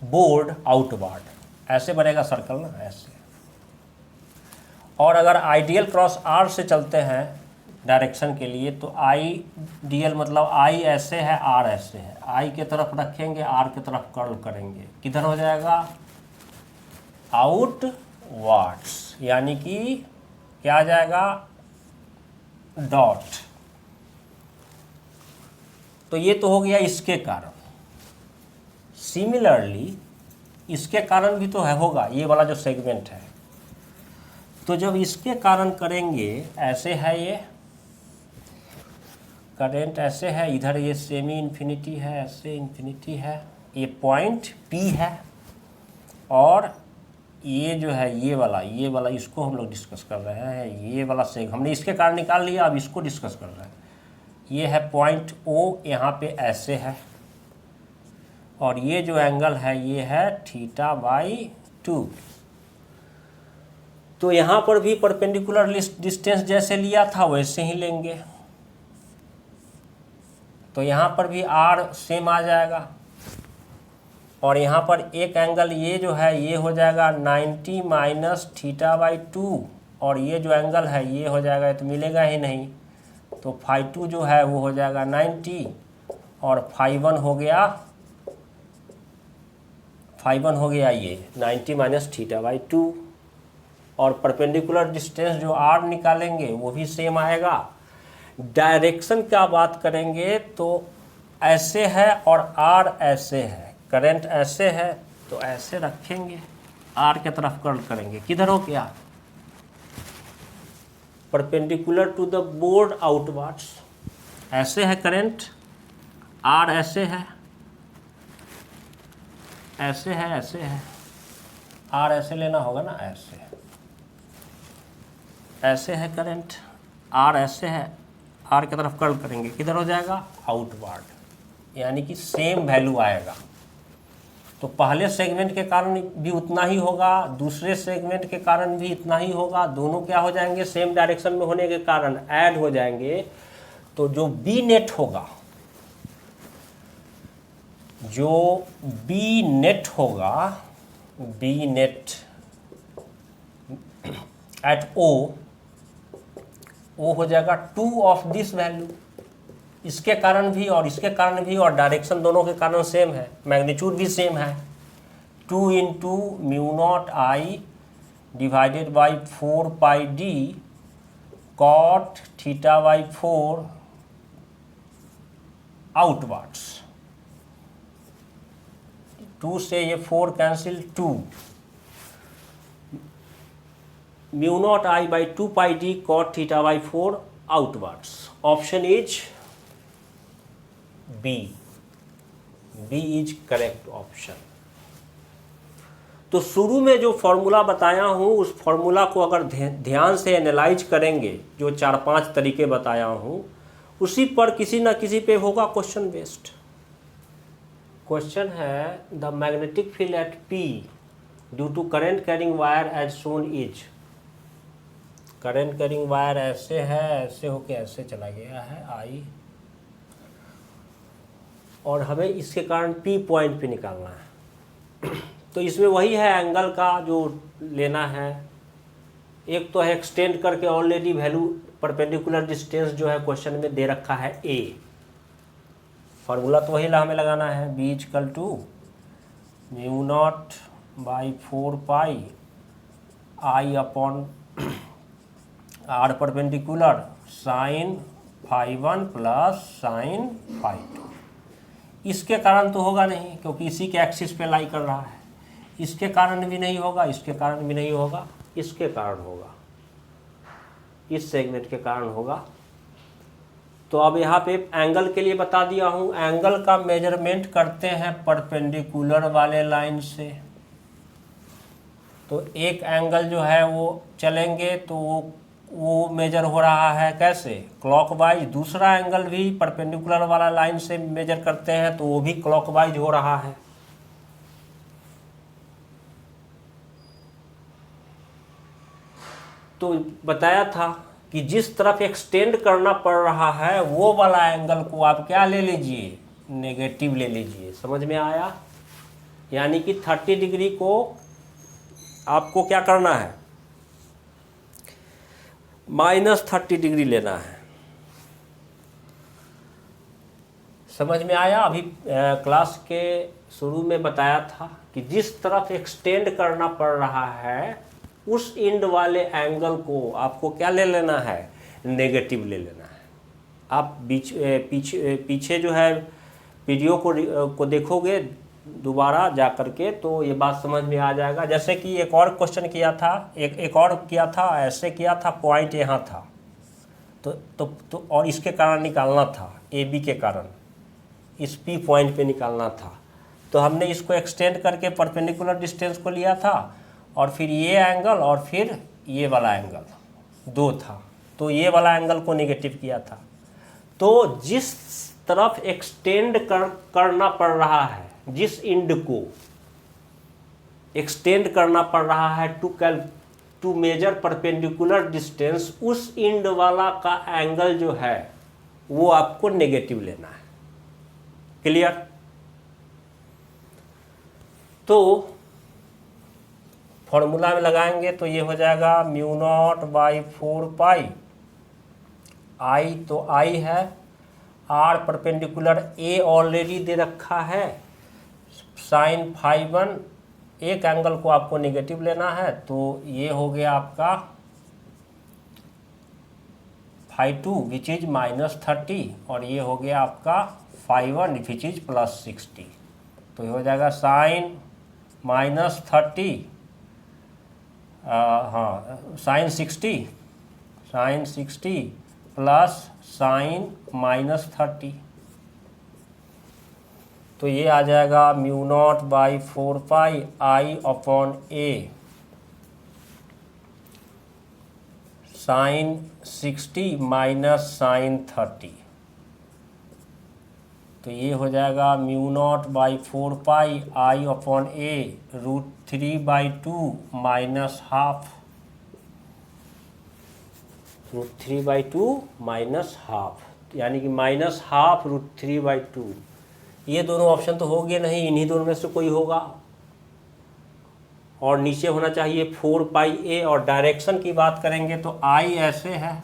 board outward, ऐसे बनेगा सर्कल ना, ऐसे। और अगर आइडियल क्रॉस आर से चलते हैं डायरेक्शन के लिए तो आइडियल मतलब आई ऐसे है, आर ऐसे है, आई के तरफ रखेंगे, आर के तरफ कर्ल करेंगे, किधर हो जाएगा आउटवर्ड्स, यानी कि क्या आ जाएगा डॉट। तो ये तो हो गया इसके कारण। सिमिलरली इसके कारण भी तो है, होगा ये वाला जो सेगमेंट है। तो जब इसके कारण करेंगे, ऐसे है ये करंट, ऐसे है, इधर ये सेमी इन्फिनिटी है, ऐसे इन्फिनिटी है, ये पॉइंट पी है, और ये जो है ये वाला इसको हम लोग डिस्कस कर रहे हैं। ये वाला सेग हमने इसके कारण निकाल लिया, अब इसको डिस्कस कर रहे हैं। ये है पॉइंट ओ, यहाँ पे ऐसे है, और ये जो एंगल है ये है थीटा बाई 2। तो यहाँ पर भी परपेंडिकुलर डिस्टेंस जैसे लिया था वैसे ही लेंगे, तो यहाँ पर भी आर सेम आ जाएगा, और यहाँ पर एक एंगल ये जो है ये हो जाएगा 90 माइनस थीटा बाई 2, और ये जो एंगल है ये हो जाएगा, ये तो मिलेगा ही नहीं, तो फाई 2 जो है वो हो जाएगा 90, और फाई 1 हो गया ये 90 माइनस थीटा बाई 2, और परपेंडिकुलर डिस्टेंस जो आर निकालेंगे वो भी सेम आएगा। डायरेक्शन क्या बात करेंगे तो ऐसे है और आर ऐसे है, करंट ऐसे है तो ऐसे रखेंगे, आर के तरफ कर्ल करेंगे, किधर हो क्या perpendicular to the board outwards, ऐसे है करंट, आर ऐसे है, ऐसे है, ऐसे है, आर ऐसे लेना होगा ना, ऐसे है करंट, आर ऐसे है, आर की तरफ कर्ल करेंगे, किधर हो जाएगा आउटवर्ड, यानी कि सेम वैल्यू आएगा। तो पहले सेगमेंट के कारण भी उतना ही होगा, दूसरे सेगमेंट के कारण भी इतना ही होगा, दोनों क्या हो जाएंगे सेम डायरेक्शन में होने के कारण ऐड हो जाएंगे। तो जो बी नेट होगा, जो बी नेट होगा, बी नेट एट ओ हो जाएगा 2 ऑफ दिस वैल्यू, इसके कारण भी और इसके कारण भी, और डायरेक्शन दोनों के कारण सेम है, मैग्नीट्यूड भी सेम है, 2 into mu not I divided by 4 pi D cot theta by 4 outwards. 2 से ये 4 cancel, 2 mu not I by 2 pi D cot theta by 4 outwards. Option is B, B is correct option. तो शुरू में जो formula बताया हूं उस formula को अगर ध्यान से एनालाइज करेंगे, जो 4-5 तरीके बताया हूं, उसी पर किसी न किसी पे होगा क्वेश्चन बेस्ड। क्वेश्चन है the magnetic field at P due to current carrying wire as shown is. Current carrying wire ऐसे है, ऐसे होके ऐसे चला गया है I, और हमें इसके कारण P पॉइंट पे निकालना है। तो इसमें वही है एंगल का जो लेना है। एक तो है एक्सटेंड करके ऑलरेडी वैल्यू परपेंडिकुलर डिस्टेंस जो है क्वेश्चन में दे रखा है A, फार्मूला तो वही हमें लगाना है B equal to μ0/4π I upon R perpendicular sine φ1 plus sine φ2। इसके कारण तो होगा नहीं क्योंकि इसी के एक्सिस पे लाई कर रहा है। इसके कारण भी नहीं होगा, इसके कारण भी नहीं होगा, इसके कारण होगा, इस सेगमेंट के कारण होगा। तो अब यहाँ पे एंगल के लिए बता दिया हूँ। एंगल का मेजरमेंट करते हैं परपेंडिकुलर वाले लाइन से। तो एक एंगल जो है वो चलेंगे तो वो मेजर हो रहा है कैसे, क्लॉकवाइज। दूसरा एंगल भी परपेंडिकुलर वाला लाइन से मेजर करते हैं तो वो भी क्लॉकवाइज हो रहा है। तो बताया था कि जिस तरफ एक्सटेंड करना पड़ रहा है वो वाला एंगल को आप क्या ले लीजिए, नेगेटिव ले लीजिए। समझ में आया? यानी कि 30 डिग्री को आपको क्या करना है, -30 डिग्री लेना है। समझ में आया? अभी क्लास के शुरू में बताया था कि जिस तरफ एक्सटेंड करना पड़ रहा है उस एंड वाले एंगल को आपको क्या ले लेना है, नेगेटिव ले लेना है। आप पीछे जो है वीडियो को देखोगे दोबारा जा करके तो ये बात समझ में आ जाएगा। जैसे कि एक और क्वेश्चन किया था, एक और किया था, ऐसे किया था, पॉइंट यहाँ था तो और इसके कारण निकालना था, AB के कारण इस P पॉइंट पे निकालना था। तो हमने इसको एक्सटेंड करके परपेंडिकुलर डिस्टेंस को लिया था और फिर ये एंगल और फिर ये वाला एंगल दो था, तो ये वाला एंगल को नेगेटिव किया था। तो जिस तरफ एक्सटेंड करना पड़ रहा है, जिस एंड को एक्सटेंड करना पड़ रहा है टू मेजर परपेंडिकुलर डिस्टेंस, उस एंड वाला का एंगल जो है वो आपको नेगेटिव लेना है। क्लियर? तो फॉर्मूला में लगाएंगे तो ये हो जाएगा μ0/4π I, तो I है, R परपेंडिकुलर A ऑलरेडी दे रखा है, साइन φ1, एक एंगल को आपको नेगेटिव लेना है तो ये हो गया आपका φ2 विच इज -30 और ये हो गया आपका φ1 विच इज +60। तो ये हो जाएगा साइन -30 साइन 60 प्लस साइन -30, तो ये आ जाएगा μ0/4π I upon A sine 60 minus sine 30। तो ये हो जाएगा μ0/4π I upon A √3/2 minus half, √3/2 minus half, यानी कि -½ √3/2। ये दोनों ऑप्शन तो हो गए नहीं, इन्हीं दोनों में से कोई होगा। और नीचे होना चाहिए 4πA। और डायरेक्शन की बात करेंगे तो I ऐसे है,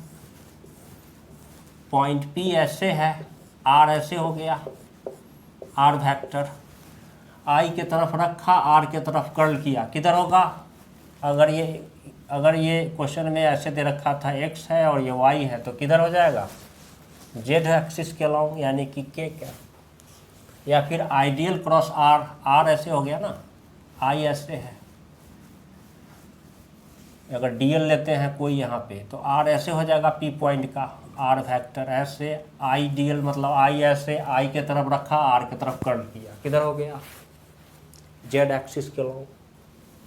पॉइंट P ऐसे है, R ऐसे हो गया, R वेक्टर I के तरफ रखा, R के तरफ कर्ल किया, किधर होगा? अगर ये क्वेश्चन में ऐसे दे रखा था X है और ये Y है तो किधर हो जाएगा? Z एक्सिस के अलॉन्ग, यानी कि K क्या, या फिर आइडियल क्रॉस R ऐसे हो गया ना, I ऐसे है। अगर DL लेते हैं कोई यहाँ पे तो R ऐसे हो जाएगा P पॉइंट का, R वेक्टर ऐसे, आइडियल मतलब I ऐसे, I के तरफ रखा, R के तरफ कर्ल किया, किधर हो गया? Z एक्सिस के अलॉन्ग।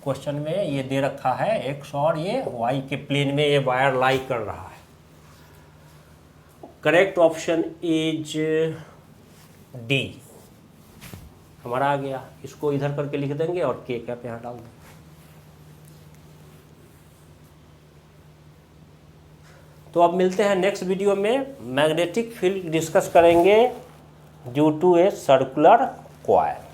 क्वेश्चन में ये दे रखा है X और ये Y के प्लेन में ये वायर लाई कर रहा है। Correct option is D। हमारा आ गया, इसको इधर करके लिख देंगे और के कैप यहाँ डाल देंगे। तो अब मिलते हैं नेक्स्ट वीडियो में, मैग्नेटिक फील्ड डिस्कस करेंगे due to a circular coil.